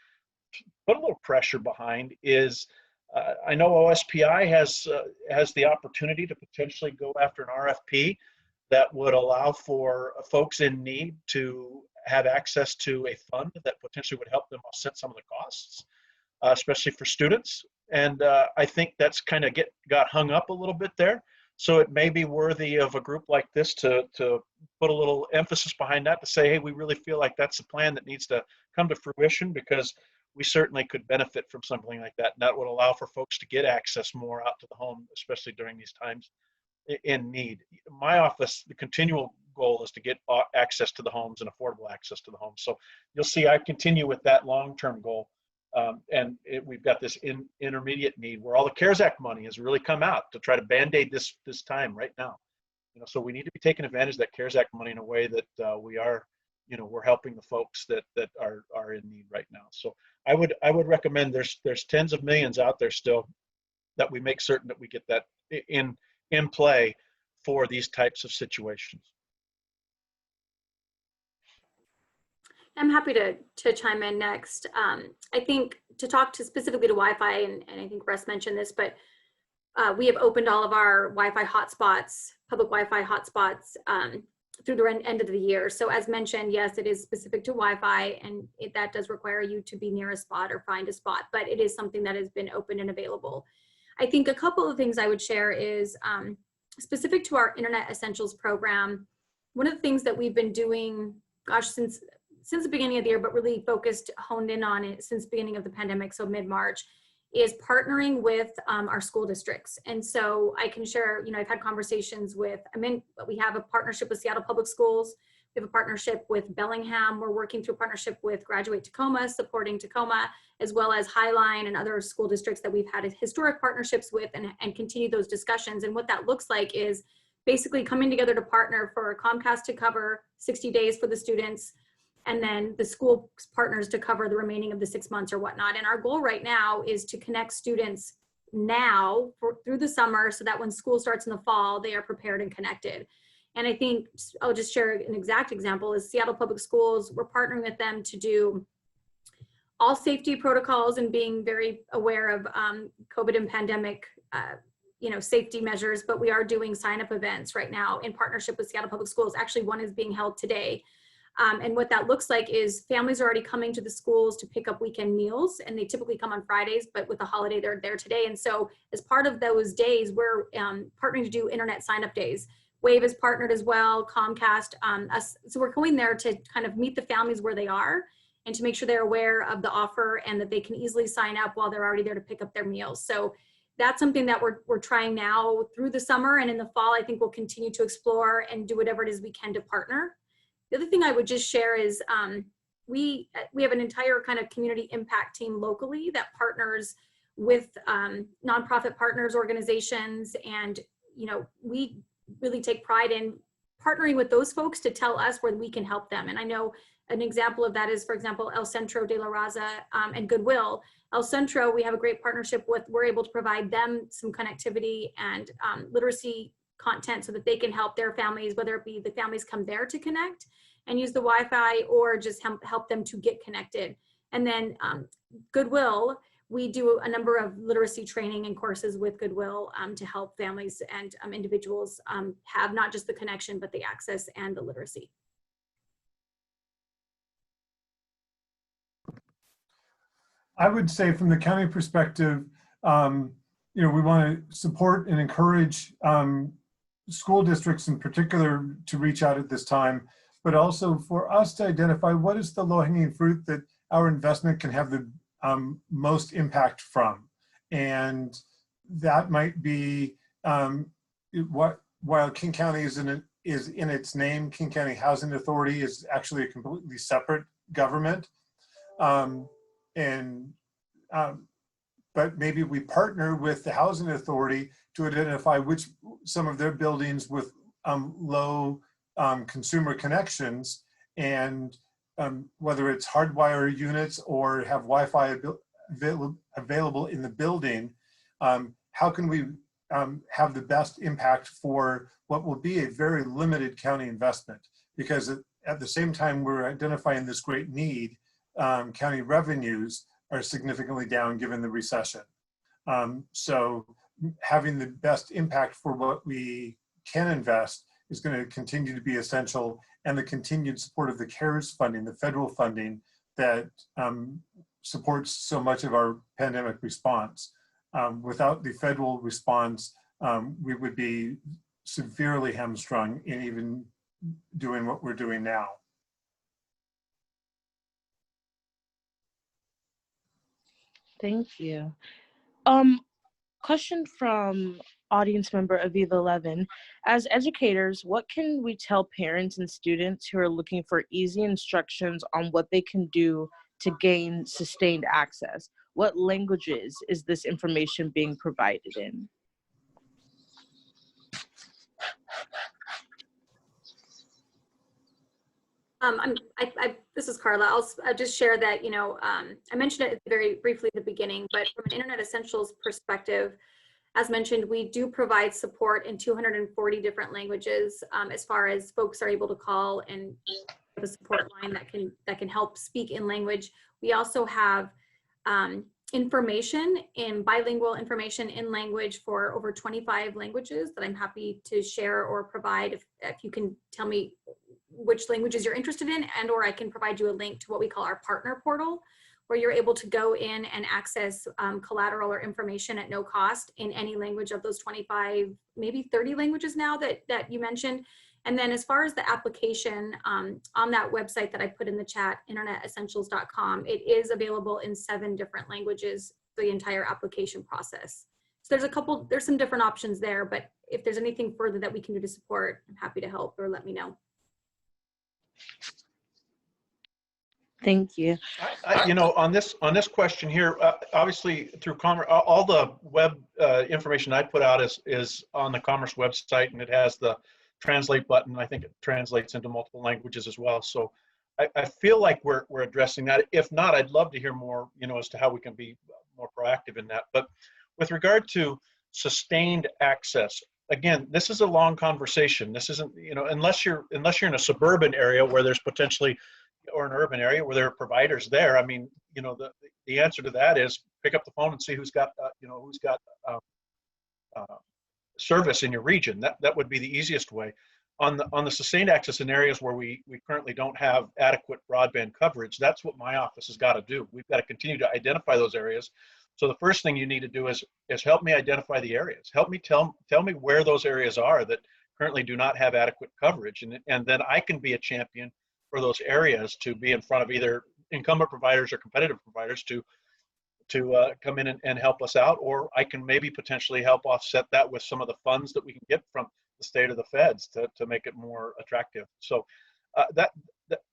put a little pressure behind is, I know OSPI has the opportunity to potentially go after an RFP that would allow for folks in need to have access to a fund that potentially would help them offset some of the costs, especially for students. And I think that's kind of got hung up a little bit there. So it may be worthy of a group like this to put a little emphasis behind that, to say, hey, we really feel like that's a plan that needs to come to fruition, because we certainly could benefit from something like that. And that would allow for folks to get access more out to the home, especially during these times in need. My office, the continual goal is to get access to the homes and affordable access to the homes. So you'll see I continue with that long-term goal. We've got this intermediate need where all the CARES Act money has really come out to try to band-aid this time right now. So we need to be taking advantage of that CARES Act money in a way that we are, we're helping the folks that are in need right now. So I would recommend there's tens of millions out there still, that we make certain that we get that in play for these types of situations. I'm happy to chime in next. I think to talk specifically to Wi-Fi, and I think Russ mentioned this, but we have opened all of our Wi-Fi hotspots, public Wi-Fi hotspots, through the end of the year. So as mentioned, yes, it is specific to Wi-Fi, and that does require you to be near a spot or find a spot, but it is something that has been open and available. I think a couple of things I would share is specific to our Internet Essentials program. One of the things that we've been doing, gosh, since the beginning of the year, but really honed in on it since the beginning of the pandemic, so mid-March, is partnering with our school districts. And so I can share, I've had conversations with, we have a partnership with Seattle Public Schools. We have a partnership with Bellingham. We're working through a partnership with Graduate Tacoma, supporting Tacoma, as well as Highline and other school districts that we've had historic partnerships with, and continue those discussions. And what that looks like is basically coming together to partner for Comcast to cover 60 days for the students, and then the school partners to cover the remaining of the 6 months or whatnot. And our goal right now is to connect students now through the summer, so that when school starts in the fall, they are prepared and connected. And I think I'll just share an exact example is Seattle Public Schools. We're partnering with them to do all safety protocols and being very aware of COVID and pandemic safety measures, but we are doing sign-up events right now in partnership with Seattle Public Schools. Actually, one is being held today. And what that looks like is families are already coming to the schools to pick up weekend meals, and they typically come on Fridays, but with the holiday, they're there today. And so as part of those days, we're partnering to do internet sign-up days. Wave is partnered as well, Comcast, us. So we're going there to kind of meet the families where they are and to make sure they're aware of the offer and that they can easily sign up while they're already there to pick up their meals. So that's something that we're trying now through the summer, and in the fall, I think we'll continue to explore and do whatever it is we can to partner. The other thing I would just share is we have an entire kind of community impact team locally that partners with nonprofit partners, organizations, and we really take pride in partnering with those folks to tell us where we can help them. And I know an example of that is, for example, El Centro de la Raza and Goodwill. El Centro, we have a great partnership with. We're able to provide them some connectivity and literacy content so that they can help their families, whether it be the families come there to connect and use the Wi-Fi, or just help them to get connected. And then Goodwill, we do a number of literacy training and courses with Goodwill to help families and individuals have not just the connection, but the access and the literacy. I would say from the county perspective, we want to support and encourage school districts in particular to reach out at this time, but also for us to identify what is the low-hanging fruit that our investment can have the most impact from. And that might be while King County is in its name, King County Housing Authority is actually a completely separate government. But maybe we partner with the Housing Authority to identify some of their buildings with low consumer connections, and whether it's hardwire units or have Wi-Fi available in the building, how can we have the best impact for what will be a very limited county investment? Because at the same time we're identifying this great need, county revenues are significantly down given the recession. So having the best impact for what we can invest is going to continue to be essential, and the continued support of the CARES funding, the federal funding that supports so much of our pandemic response. Without the federal response, we would be severely hamstrung in even doing what we're doing now. Thank you. Question from audience member Aviva 11. As educators, what can we tell parents and students who are looking for easy instructions on what they can do to gain sustained access? What languages is this information being provided in? This is Carla. I'll just share that, I mentioned it very briefly at the beginning, but from an Internet Essentials perspective, as mentioned, we do provide support in 240 different languages as far as folks are able to call and the support line that can help speak in language. We also have bilingual information in language for over 25 languages that I'm happy to share or provide if you can tell me which languages you're interested in, and or I can provide you a link to what we call our partner portal, where you're able to go in and access collateral or information at no cost in any language of those 25, maybe 30 languages now that you mentioned. And then as far as the application on that website that I put in the chat, internetessentials.com, it is available in 7 different languages, the entire application process. So there's some different options there, but if there's anything further that we can do to support, I'm happy to help, or let me know. Thank you. On this question here, obviously through Commerce, all the web information I put out is on the Commerce website, and it has the translate button. I think it translates into multiple languages as well. So I feel like we're addressing that. If not, I'd love to hear more, as to how we can be more proactive in that. But with regard to sustained access, again, this is a long conversation. This isn't, unless you're in a suburban area where there's potentially, or an urban area where there are providers there. I mean, the answer to that is pick up the phone and see who's got service in your region. That would be the easiest way. On the sustained access in areas where we currently don't have adequate broadband coverage, that's what my office has got to do. We've got to continue to identify those areas. So the first thing you need to do is help me identify the areas. Help me tell me where those areas are that currently do not have adequate coverage, and then I can be a champion for those areas to be in front of either incumbent providers or competitive providers to come in and help us out, or I can maybe potentially help offset that with some of the funds that we can get from the state or the feds to make it more attractive. So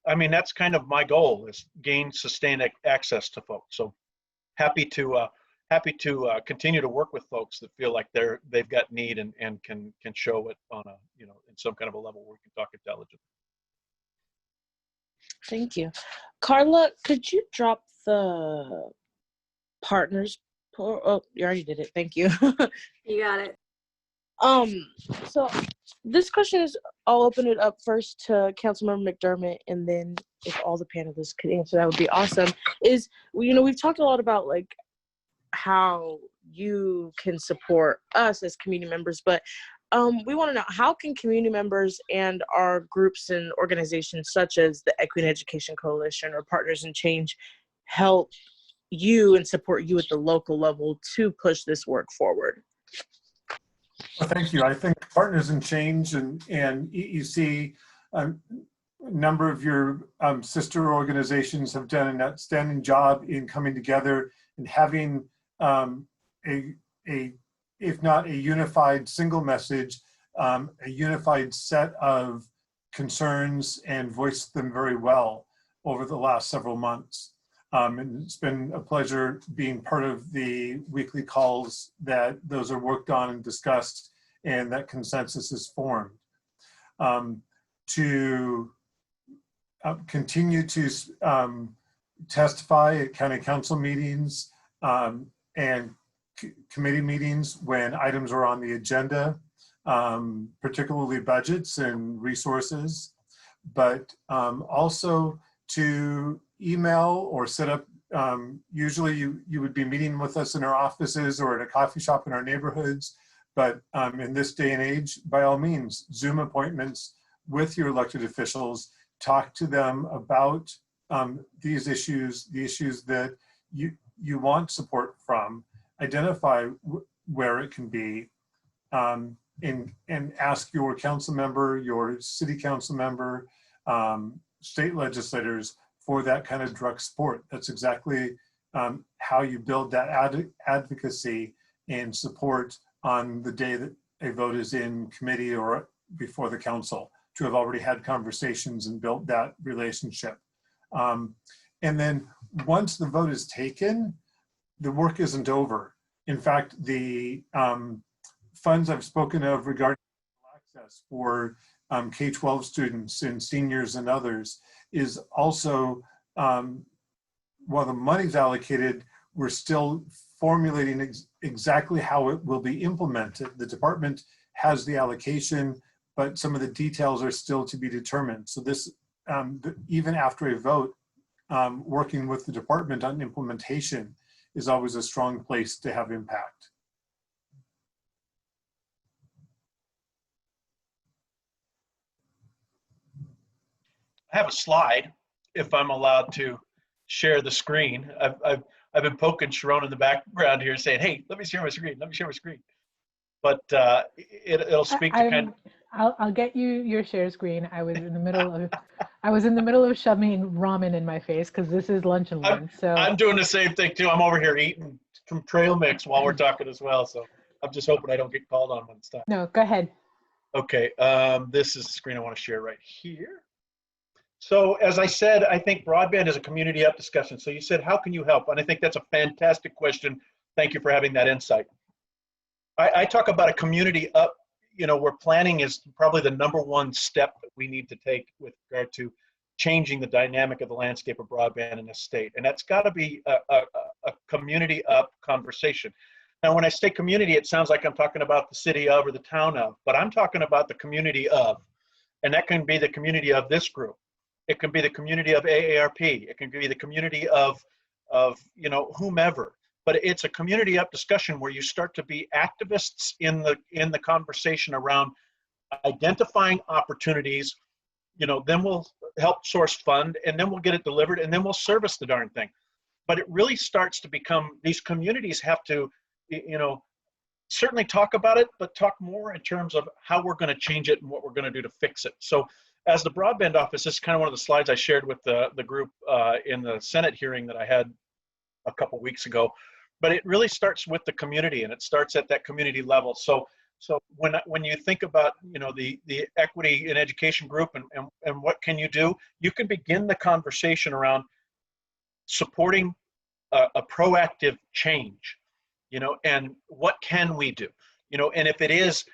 I mean, that's kind of my goal, is gain sustained access to folks. So happy to continue to work with folks that feel like they've got need and can show it on a, in some kind of a level where we can talk intelligently. Thank you. Carla, could you drop the partners? Oh, you already did it. Thank you. You got it. So this question is, I'll open it up first to Councilmember McDermott, and then if all the panelists could answer, that would be awesome. Is, we've talked a lot about like how you can support us as community members, but we want to know, how can community members and our groups and organizations such as the Equity and Education Coalition or Partners in Change help you and support you at the local level to push this work forward? Well, thank you. I think Partners in Change and EEC, a number of your sister organizations have done an outstanding job in coming together and having if not a unified single message, a unified set of concerns, and voiced them very well over the last several months. And it's been a pleasure being part of the weekly calls that those are worked on and discussed, and that consensus is formed. To continue to testify at county council meetings and committee meetings when items are on the agenda, particularly budgets and resources, but also to email or set up, usually you would be meeting with us in our offices or at a coffee shop in our neighborhoods, but in this day and age, by all means, Zoom appointments with your elected officials, talk to them about these issues, the issues that you want support from, identify where it can be, and ask your council member, your city council member, state legislators for that kind of direct support. That's exactly how you build that advocacy and support on the day that a vote is in committee or before the council, to have already had conversations and built that relationship. And then once the vote is taken, the work isn't over. In fact, the funds I've spoken of regarding access for K-12 students and seniors and others is also, while the money's allocated, we're still formulating exactly how it will be implemented. The department has the allocation, but some of the details are still to be determined. So this, even after a vote, working with the department on implementation is always a strong place to have impact. I have a slide, if I'm allowed to share the screen. I've been poking Sharon in the background here saying, hey, let me share my screen, let me share my screen. But it'll speak to kind of... I'll get you your share screen. I was in the middle of shoving ramen in my face because this is lunch and learn. So I'm doing the same thing too. I'm over here eating some trail mix while we're talking as well. So I'm just hoping I don't get called on when it's time. no, go ahead. Okay, this is the screen I want to share right here. So as I said, I think broadband is a community up discussion. So you said, how can you help? And I think that's a fantastic question. Thank you for having that insight. I talk about a community up, where planning is probably the #1 step that we need to take with regard to changing the dynamic of the landscape of broadband in this state. And that's got to be a community up conversation. Now, when I say community, it sounds like I'm talking about the city of or the town of, but I'm talking about the community of, and that can be the community of this group. It can be the community of AARP. It can be the community of whomever. But it's a community up discussion where you start to be activists in the conversation around identifying opportunities. Then we'll help source fund, and then we'll get it delivered, and then we'll service the darn thing. But it really starts to become, these communities have to, certainly talk about it, but talk more in terms of how we're going to change it and what we're going to do to fix it. So as the broadband office, this is kind of one of the slides I shared with the group in the Senate hearing that I had a couple weeks ago. But it really starts with the community, and it starts at that community level. So So when you think about, you know, the equity in education group and what can you do, you can begin the conversation around supporting a proactive change, you know, and what can we do, you know, and if it is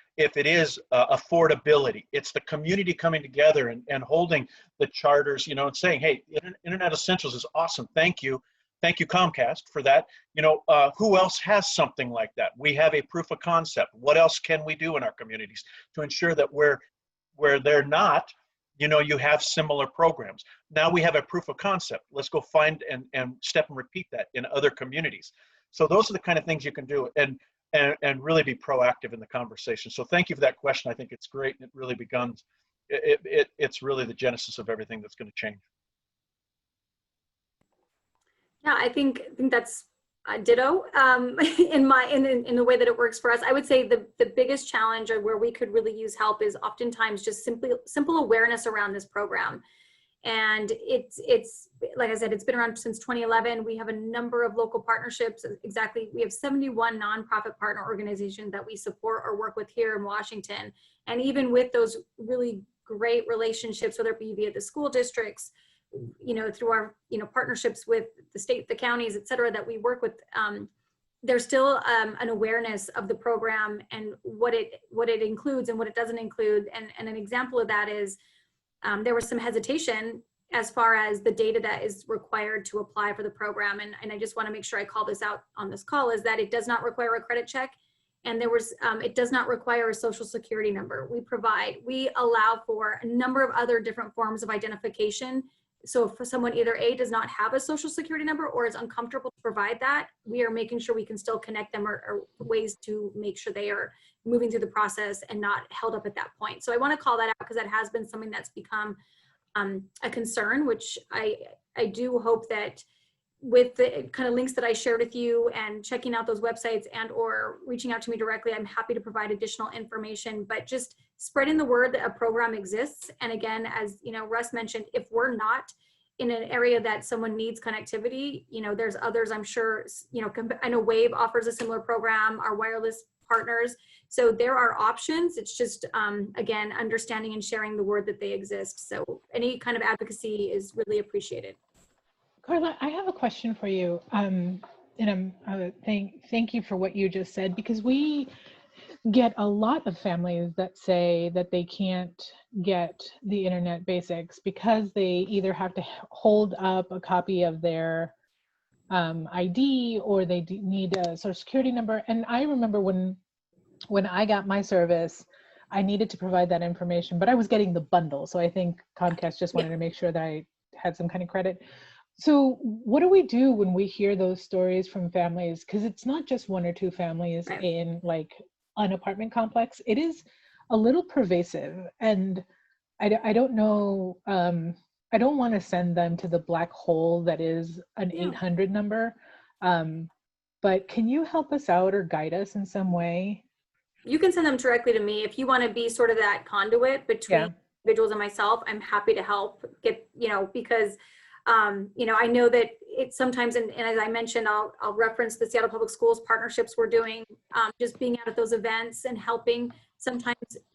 affordability, it's the community coming together and holding the charters, you know, and saying, hey, Internet Essentials is awesome. Thank you Comcast for that. You know, who else has something like that? We have a proof of concept. What else can we do in our communities to ensure that where they're not, you know, you have similar programs. Now we have a proof of concept. Let's go find and step and repeat that in other communities. So those are the kind of things you can do and really be proactive in the conversation. So thank you for that question. I think it's great. And it really becomes, it's really the genesis of everything that's going to change. Yeah, I think that's ditto in the way that it works for us. I would say the biggest challenge or where we could really use help is oftentimes just simple awareness around this program. And it's like I said, it's been around since 2011. We have a number of local partnerships. Exactly, we have 71 nonprofit partner organizations that we support or work with here in Washington. And even with those really great relationships, whether it be via the school districts, you know, through our, you know, partnerships with the state, the counties, et cetera, that we work with, there's still an awareness of the program and what it includes and what it doesn't include. And an example of that is there was some hesitation as far as the data that is required to apply for the program. And I just want to make sure I call this out on this call, is that it does not require a credit check. And it does not require a social security number. We allow for a number of other different forms of identification. So if someone either A, does not have a social security number or is uncomfortable to provide that, we are making sure we can still connect them or ways to make sure they are moving through the process and not held up at that point. So I want to call that out because that has been something that's become a concern, which I do hope that with the kind of links that I shared with you and checking out those websites and or reaching out to me directly, I'm happy to provide additional information, but just spreading the word that a program exists. And again, as you know, Russ mentioned, if we're not in an area that someone needs connectivity, you know, there's others, I'm sure, you know, I know Wave offers a similar program, our wireless partners. So there are options. It's just, again, understanding and sharing the word that they exist. So any kind of advocacy is really appreciated. Carla, I have a question for you. And thank you for what you just said, because we get a lot of families that say that they can't get the internet basics because they either have to hold up a copy of their ID or they need a social security number. And I remember when I got my service, I needed to provide that information, but I was getting the bundle. So I think Comcast just wanted to make sure that I had some kind of credit. So what do we do when we hear those stories from families? Because it's not just one or two families in like an apartment complex. It is a little pervasive. And I don't know, I don't want to send them to the black hole that is an 800 number. But can you help us out or guide us in some way? You can send them directly to me. If you want to be sort of that conduit between individuals and myself, I'm happy to help get, you know, because you know, I know that it sometimes, and as I mentioned, I'll reference the Seattle Public Schools partnerships we're doing, just being out at those events and helping.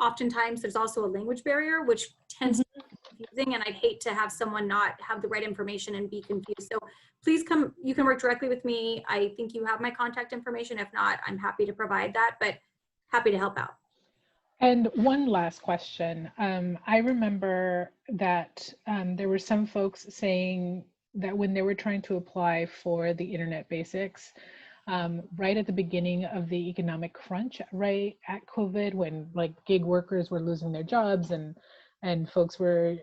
Oftentimes there's also a language barrier, which tends to be confusing, and I'd hate to have someone not have the right information and be confused. So please come, you can work directly with me. I think you have my contact information. If not, I'm happy to provide that, but happy to help out. And one last question. I remember that there were some folks saying that when they were trying to apply for the internet basics, right at the beginning of the economic crunch, right at COVID, when like gig workers were losing their jobs and folks were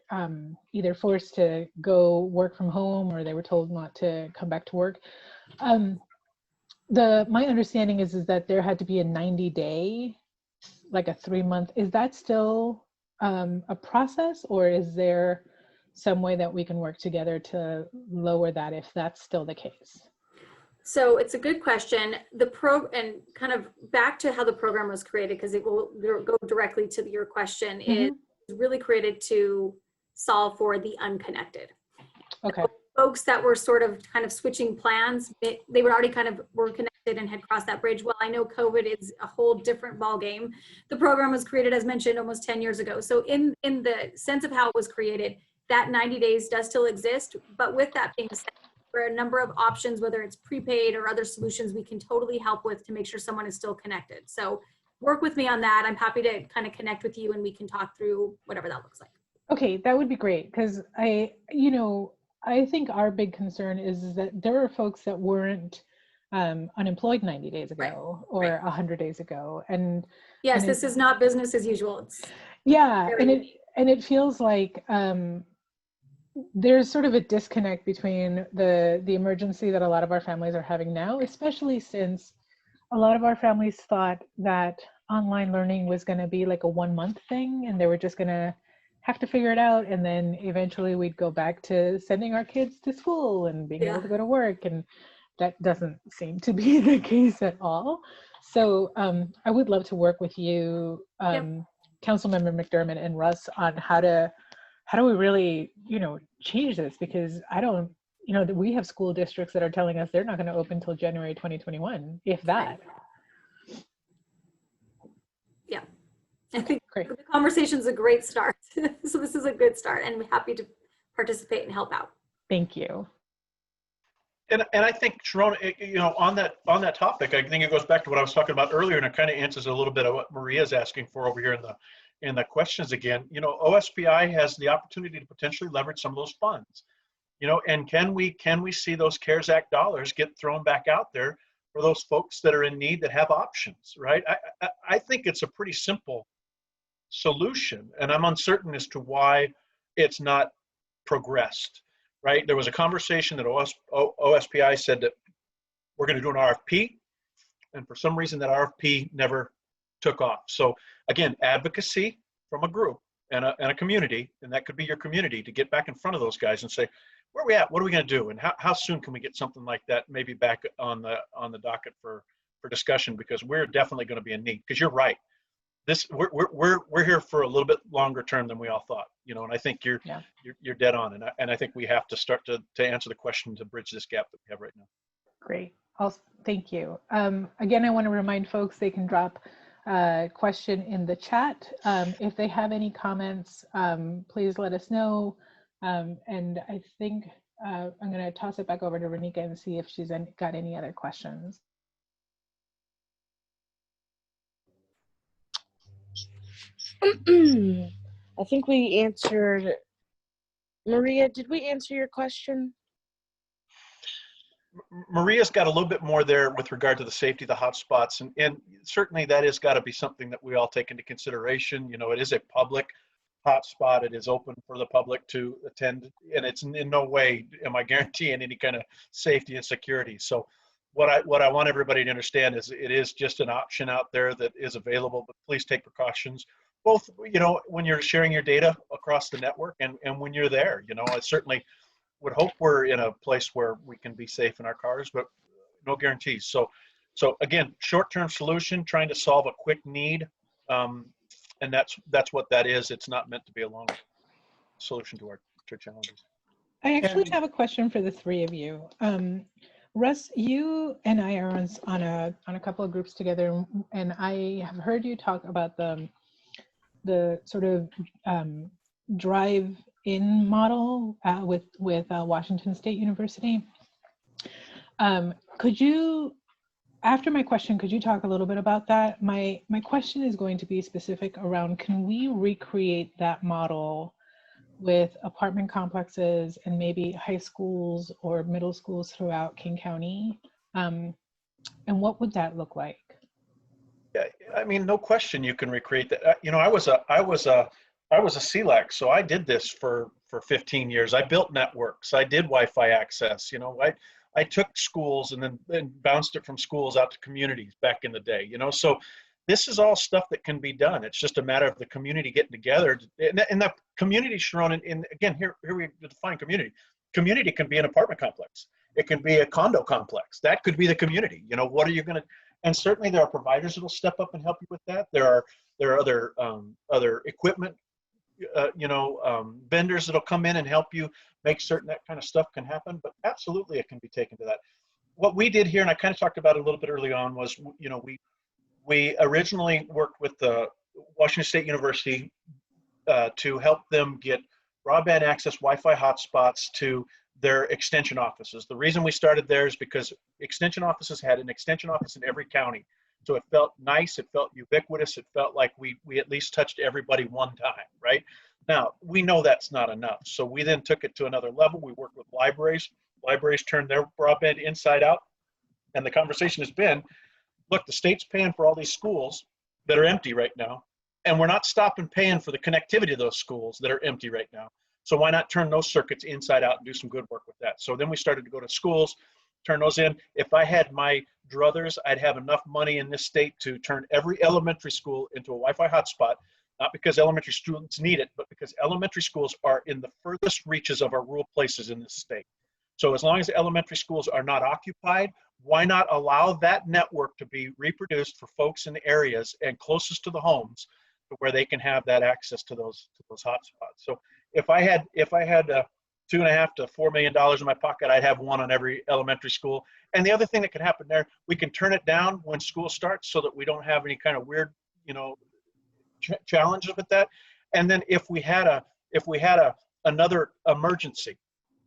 either forced to go work from home or they were told not to come back to work. My understanding is that there had to be a 90-day, like a 3-month, is that still a process, or is there some way that we can work together to lower that if that's still the case? So it's a good question. And kind of back to how the program was created, because it will go directly to your question, is really created to solve for the unconnected. Okay. So folks that were sort of kind of switching plans, they would already were connected and had crossed that bridge. Well, I know COVID is a whole different ballgame. The program was created, as mentioned, almost 10 years ago. So in the sense of how it was created, that 90 days does still exist. But with that being said, there are a number of options, whether it's prepaid or other solutions we can totally help with to make sure someone is still connected. So work with me on that. I'm happy to kind of connect with you and we can talk through whatever that looks like. Okay, that would be great, because I think our big concern is that there are folks that weren't unemployed 90 days ago or 100 days ago. And yes, and this is not business as usual. It's yeah, very and it feels like there's sort of a disconnect between the emergency that a lot of our families are having now, especially since a lot of our families thought that online learning was going to be like a 1 month thing and they were just going to have to figure it out, and then eventually we'd go back to sending our kids to school and being able to go to work, and that doesn't seem to be the case at all. So I would love to work with you, Councilmember McDermott and Russ, on how do we really change this, because I don't we have school districts that are telling us they're not going to open until January 2021, if that. Yeah, I think Great. the conversation's a great start. So this is a good start, and I'm happy to participate and help out. Thank you. And I think, Sharon, on that topic, I think it goes back to what I was talking about earlier, and it kind of answers a little bit of what Maria's asking for over here in the questions again. OSPI has the opportunity to potentially leverage some of those funds. And can we see those CARES Act dollars get thrown back out there for those folks that are in need that have options, right? I think it's a pretty simple solution, and I'm uncertain as to why it's not progressed, right? There was a conversation that OSPI said that we're going to do an RFP, and for some reason that RFP never took off. So again, advocacy from a group and a community, and that could be your community, to get back in front of those guys and say, where are we at? What are we going to do? And how soon can we get something like that maybe back on the docket for discussion? Because we're definitely going to be in need. Because you're right, we're here for a little bit longer term than we all thought. And I think you're dead on. And I think we have to start to answer the question to bridge this gap that we have right now. Great. Thank you. Again, I want to remind folks they can drop a question in the chat. If they have any comments, please let us know. And I think I'm going to toss it back over to Renika and see if she's got any other questions. I think we answered. Maria, did we answer your question? Maria's got a little bit more there with regard to the safety of the hotspots, and certainly that has got to be something that we all take into consideration. It is a public hotspot. It is open for the public to attend, and it's in no way am I guaranteeing any kind of safety and security. So what I want everybody to understand is it is just an option out there that is available, but please take precautions, both when you're sharing your data across the network and when you're there. I certainly would hope we're in a place where we can be safe in our cars, but no guarantees. So again, short-term solution, trying to solve a quick need. And that's what that is. It's not meant to be a long solution to our challenges. I actually have a question for the three of you. Russ, you and I are on a couple of groups together, and I have heard you talk about the sort of drive-in model with Washington State University. Could you? After my question, could you talk a little bit about that? My question is going to be specific around, can we recreate that model with apartment complexes and maybe high schools or middle schools throughout King County? And what would that look like? Yeah, I mean, no question you can recreate that. I was a CLAC, so I did this for 15 years. I built networks. I did Wi-Fi access. I took schools and then bounced it from schools out to communities back in the day, so this is all stuff that can be done. It's just a matter of the community getting together. And the community, Sharon, and again, here we define community. Community can be an apartment complex. It can be a condo complex. That could be the community. What are you going to, and certainly there are providers that will step up and help you with that. There are other equipment, vendors that'll come in and help you make certain that kind of stuff can happen, but absolutely it can be taken to that. what we did here, and I kind of talked about it a little bit early on, was, you know, we originally worked with the Washington State University to help them get broadband access Wi-Fi hotspots to their extension offices. The reason we started there is because extension offices had an extension office in every county. So it felt nice, it felt ubiquitous, it felt like we at least touched everybody one time, right? Now, we know that's not enough. So we then took it to another level. We worked with libraries. Libraries turned their broadband inside out. And the conversation has been, look, the state's paying for all these schools that are empty right now, and we're not stopping paying for the connectivity of those schools that are empty right now. So why not turn those circuits inside out and do some good work with that? So then we started to go to schools, turn those in. If I had my druthers, I'd have enough money in this state to turn every elementary school into a Wi-Fi hotspot, not because elementary students need it, but because elementary schools are in the furthest reaches of our rural places in this state. So as long as the elementary schools are not occupied, why not allow that network to be reproduced for folks in the areas and closest to the homes to where they can have that access to those hotspots. So if I had $2.5 to $4 million in my pocket, I'd have one on every elementary school. And the other thing that can happen there, we can turn it down when school starts so that we don't have any kind of weird, you know, challenges with that. And then if we had another emergency,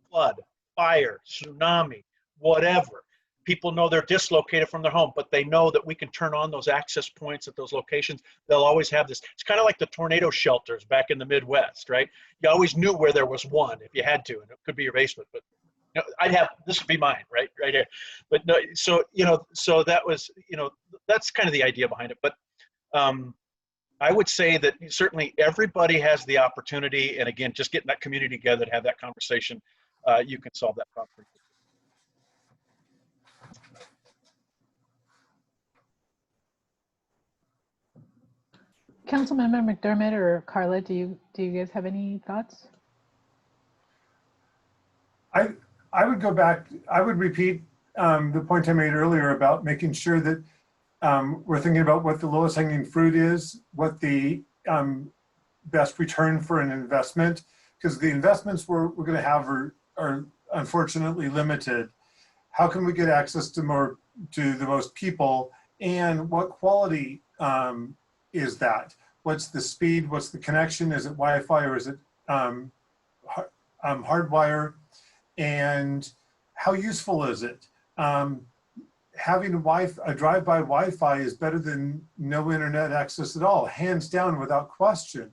flood, fire, tsunami, whatever, people know they're dislocated from their home, but they know that we can turn on those access points at those locations. They'll always have this. It's kind of like the tornado shelters back in the Midwest, right? You always knew where there was one if you had to, and it could be your basement, but you know, this would be mine, right here. But no, so, you know, so that was, you know, that's kind of the idea behind it. But I would say that certainly everybody has the opportunity, and again, just getting that community together to have that conversation, you can solve that problem. Councilmember McDermott or Carla, do you guys have any thoughts? I would go back, I would repeat the point I made earlier about making sure that we're thinking about what the lowest hanging fruit is, what the best return for an investment, because the investments we're going to have are unfortunately limited. How can we get access to the most people, and what quality is that? What's the speed? What's the connection? Is it Wi-Fi or is it hardwire? And how useful is it? Having a drive-by Wi-Fi is better than no internet access at all, hands down, without question.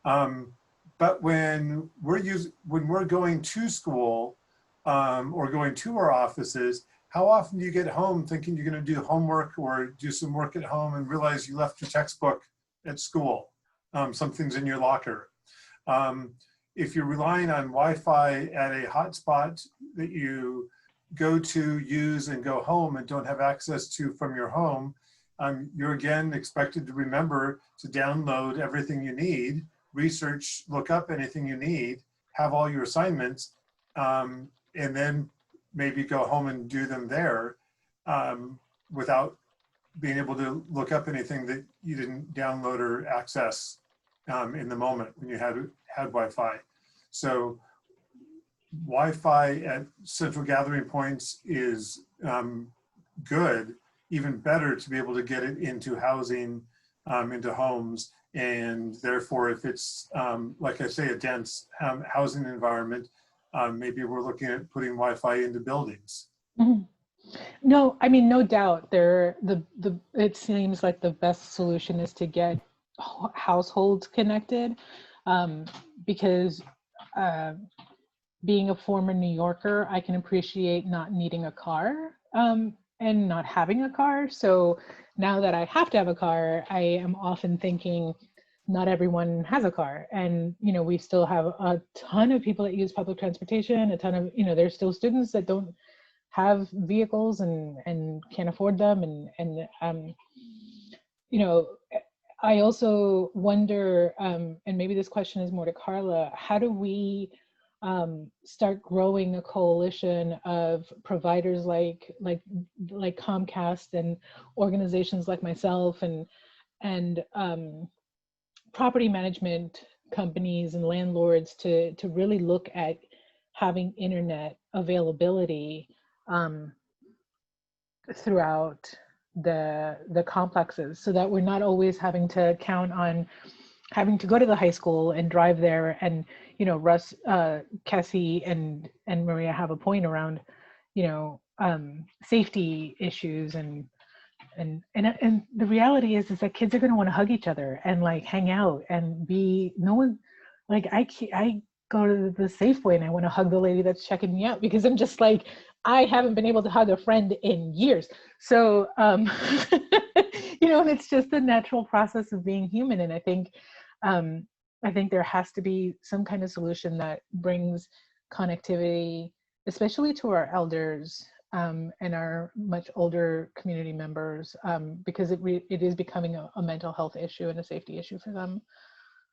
But when we're going to school or going to our offices, how often do you get home thinking you're going to do homework or do some work at home and realize you left your textbook at school? Something's in your locker. If you're relying on Wi-Fi at a hotspot that you go to, use, and go home and don't have access to from your home, you're again expected to remember to download everything you need, research, look up anything you need, have all your assignments, and then maybe go home and do them there without being able to look up anything that you didn't download or access in the moment when you had Wi-Fi. So Wi-Fi at central gathering points is good, even better to be able to get it into housing, into homes. And therefore, if it's, like I say, a dense housing environment, maybe we're looking at putting Wi-Fi into buildings. Mm-hmm. No, I mean, no doubt it seems like the best solution is to get households connected, because being a former New Yorker, I can appreciate not needing a car and not having a car. So now that I have to have a car, I am often thinking not everyone has a car. And, you know, we still have a ton of people that use public transportation, a ton of, you know, there's still students that don't have vehicles and can't afford them. And you know, I also wonder, and maybe this question is more to Carla, how do we start growing a coalition of providers like Comcast and organizations like myself and property management companies and landlords to really look at having internet availability throughout the complexes, so that we're not always having to count on having to go to the high school and drive there. And Russ, Cassie, and Maria have a point around safety issues, and the reality is that kids are going to want to hug each other and like hang out and be no one. Like I go to the Safeway and I want to hug the lady that's checking me out, because I'm just like, I haven't been able to hug a friend in years. So, and it's just a natural process of being human. And I think there has to be some kind of solution that brings connectivity, especially to our elders and our much older community members, because it is becoming a mental health issue and a safety issue for them.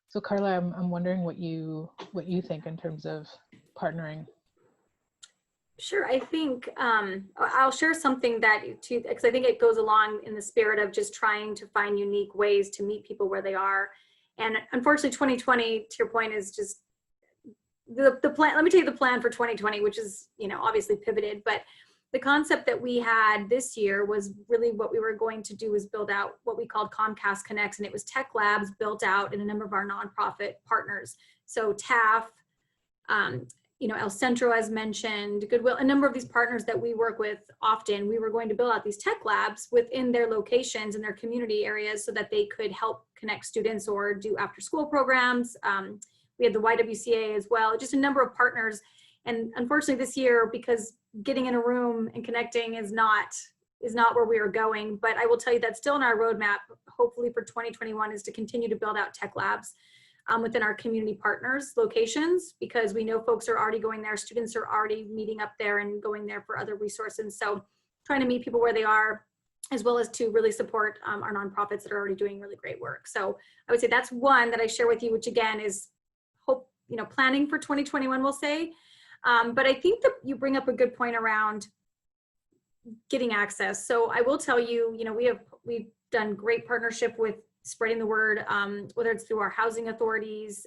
So Carla, I'm wondering what you think in terms of partnering. Sure. I think I'll share something because I think it goes along in the spirit of just trying to find unique ways to meet people where they are. And unfortunately, 2020, to your point, is just the plan. Let me tell you the plan for 2020, which is, obviously pivoted. But the concept that we had this year was really what we were going to do was build out what we called Comcast Connects. And it was tech labs built out in a number of our nonprofit partners. So TAF, El Centro, as mentioned, Goodwill, a number of these partners that we work with often, we were going to build out these tech labs within their locations and their community areas so that they could help connect students or do after school programs. We had the YWCA as well, just a number of partners. And unfortunately this year, because getting in a room and connecting is not where we are going, but I will tell you that's still in our roadmap, hopefully for 2021, is to continue to build out tech labs within our community partners locations, because we know folks are already going there, students are already meeting up there and going there for other resources. So trying to meet people where they are, as well as to really support our nonprofits that are already doing really great work. So I would say that's one that I share with you, which again is planning for 2021, we'll say. But I think that you bring up a good point around getting access. So I will tell you, we've done great partnership with spreading the word, whether it's through our housing authorities,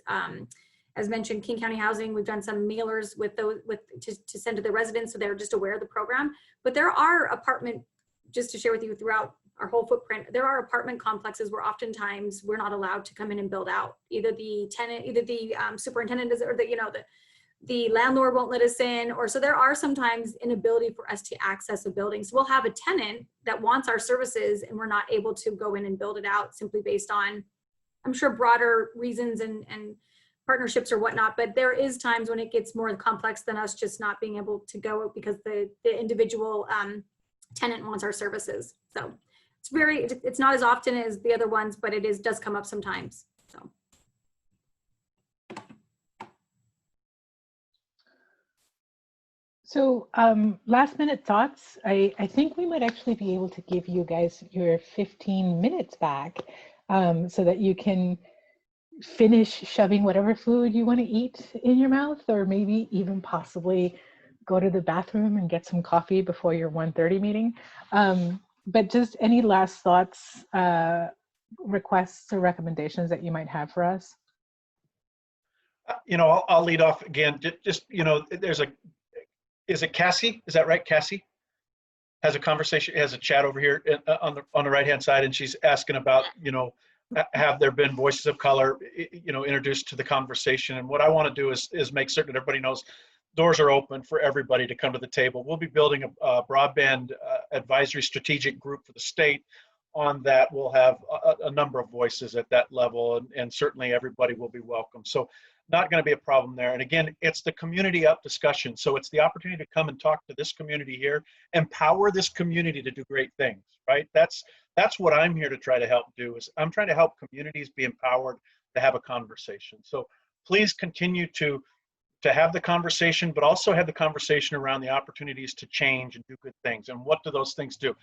as mentioned, King County Housing. We've done some mailers with those to send to the residents so they're just aware of the program. But there are just to share with you throughout our whole footprint, there are apartment complexes where oftentimes we're not allowed to come in and build out. Either the tenant, either the superintendent does, or the landlord won't let us in, or so there are sometimes inability for us to access a building. So we'll have a tenant that wants our services and we're not able to go in and build it out simply based on, I'm sure, broader reasons and partnerships or whatnot. But there is times when it gets more complex than us just not being able to go because the individual tenant wants our services. So it's not as often as the other ones, but it does come up sometimes. So. So last minute thoughts. I think we might actually be able to give you guys your 15 minutes back so that you can finish shoving whatever food you want to eat in your mouth, or maybe even possibly go to the bathroom and get some coffee before your 1:30 meeting. But just any last thoughts, requests or recommendations that you might have for us? I'll lead off again. Is it Cassie? Is that right? Cassie has a conversation, has a chat over here on the right-hand side, and she's asking about, have there been voices of color, introduced to the conversation? And what I want to do is make certain that everybody knows doors are open for everybody to come to the table. We'll be building a broadband advisory strategic group for the state. On that, we'll have a number of voices at that level, and certainly everybody will be welcome. So not going to be a problem there. And again, it's the community up discussion. So it's the opportunity to come and talk to this community here, empower this community to do great things, right? That's what I'm here to try to help do. Is I'm trying to help communities be empowered to have a conversation. So please continue to have the conversation, but also have the conversation around the opportunities to change and do good things. And what do those things do?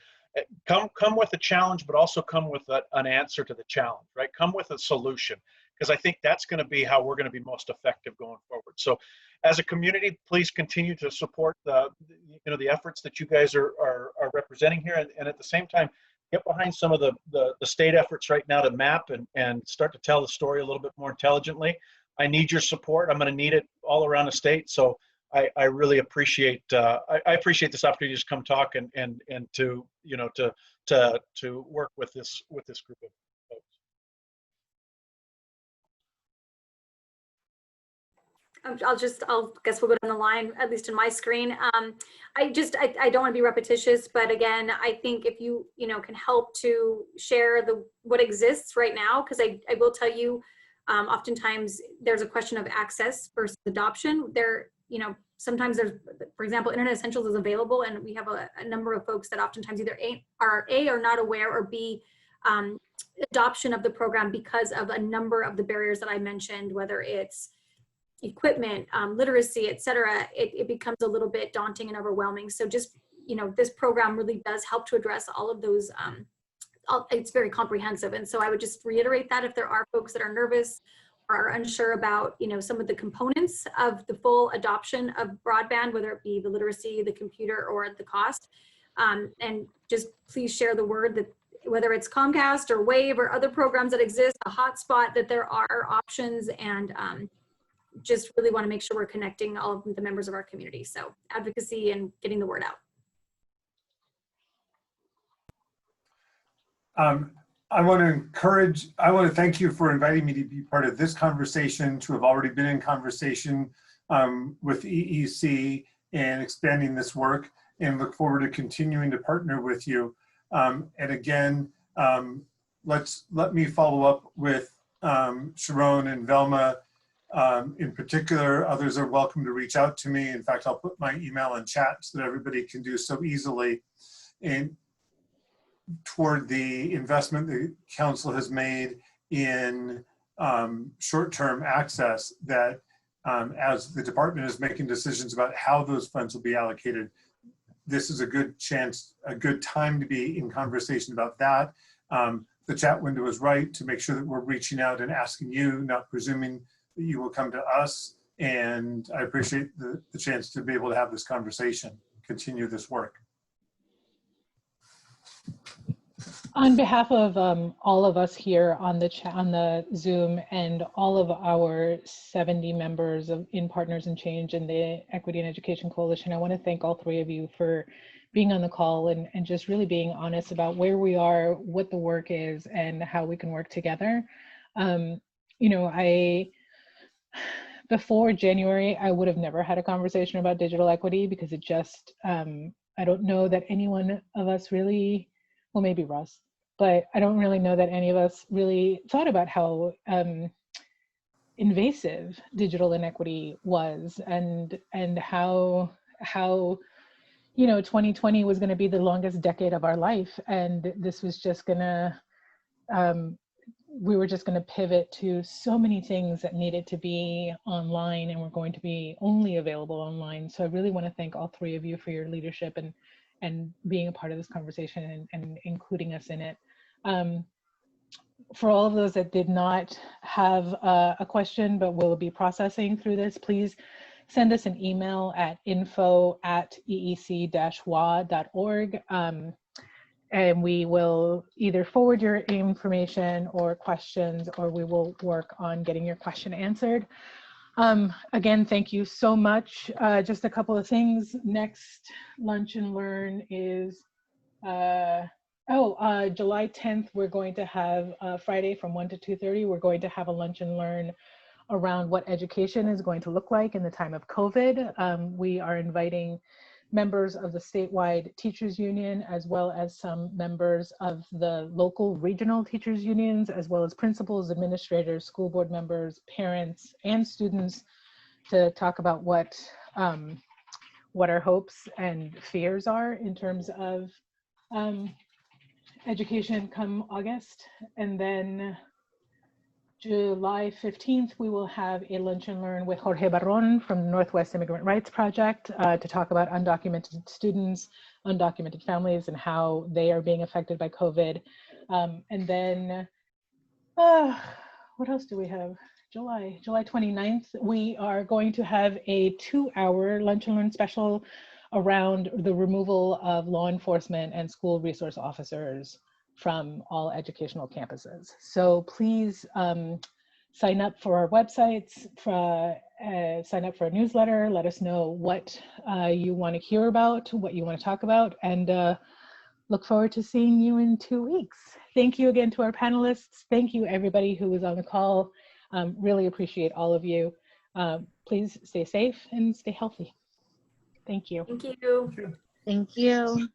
Come with a challenge, but also come with an answer to the challenge, right? Come with a solution, because I think that's going to be how we're going to be most effective going forward. So as a community, please continue to support the efforts that you guys are representing here. And at the same time, get behind some of the state efforts right now to map and start to tell the story a little bit more intelligently. I need your support. I'm going to need it all around the state. So I really appreciate I appreciate this opportunity to just come talk and to to work with this group of folks. I'll guess we'll go down the line, at least in my screen. I don't want to be repetitious, but again, I think if you can help to share what exists right now, because I will tell you, oftentimes there's a question of access versus adoption. Sometimes there's, for example, Internet Essentials is available, and we have a number of folks that oftentimes either are not aware, or B, adoption of the program because of a number of the barriers that I mentioned, whether it's equipment, literacy, et cetera. It becomes a little bit daunting and overwhelming. So just, this program really does help to address all of those. It's very comprehensive. And so I would just reiterate that if there are folks that are nervous or are unsure about, some of the components of the full adoption of broadband, whether it be the literacy, the computer, or the cost, and just please share the word that whether it's Comcast or Wave or other programs that exist, a hotspot, that there are options, and just really want to make sure we're connecting all of the members of our community. So advocacy and getting the word out. I want to thank you for inviting me to be part of this conversation, to have already been in conversation with EEC and expanding this work, and look forward to continuing to partner with you. And again, let me follow up with Sharon and Velma. In particular, others are welcome to reach out to me. In fact, I'll put my email in chat so that everybody can do so easily. And toward the investment the council has made in short-term access, that as the department is making decisions about how those funds will be allocated, this is a good time to be in conversation about that. The chat window is right to make sure that we're reaching out and asking you, not presuming that you will come to us. And I appreciate the chance to be able to have this conversation, continue this work. On behalf of all of us here on the Zoom, and all of our 70 members in Partners in Change and the Equity and Education Coalition, I want to thank all three of you for being on the call and just really being honest about where we are, what the work is, and how we can work together. Before January, I would have never had a conversation about digital equity, because it just, I don't know that any one of us really, well, maybe Russ, but I don't really know that any of us really thought about how invasive digital inequity was, and how 2020 was going to be the longest decade of our life, and this was just gonna we were just going to pivot to so many things that needed to be online and were going to be only available online. So I really want to thank all three of you for your leadership and being a part of this conversation and including us in it. For all of those that did not have a question but will be processing through this, please send us an email at info@eec-wa.org. And we will either forward your information or questions, or we will work on getting your question answered. Again, thank you so much. Just a couple of things. Next Lunch and Learn is, July 10th, we're going to have Friday from 1 to 2:30, we're going to have a Lunch and Learn around what education is going to look like in the time of COVID. We are inviting members of the statewide teachers union, as well as some members of the local regional teachers unions, as well as principals, administrators, school board members, parents, and students, to talk about what our hopes and fears are in terms of education come August. And then July 15th, we will have a Lunch and Learn with Jorge Barron from the Northwest Immigrant Rights Project to talk about undocumented students, undocumented families, and how they are being affected by COVID. And then, what else do we have? July 29th, we are going to have a 2-hour Lunch and Learn special around the removal of law enforcement and school resource officers from all educational campuses. So please sign up for our websites, sign up for a newsletter, let us know what you want to hear about, what you want to talk about, and look forward to seeing you in 2 weeks. Thank you again to our panelists. Thank you everybody who was on the call. Really appreciate all of you. Please stay safe and stay healthy. Thank you. Thank you. Thank you. Thank you.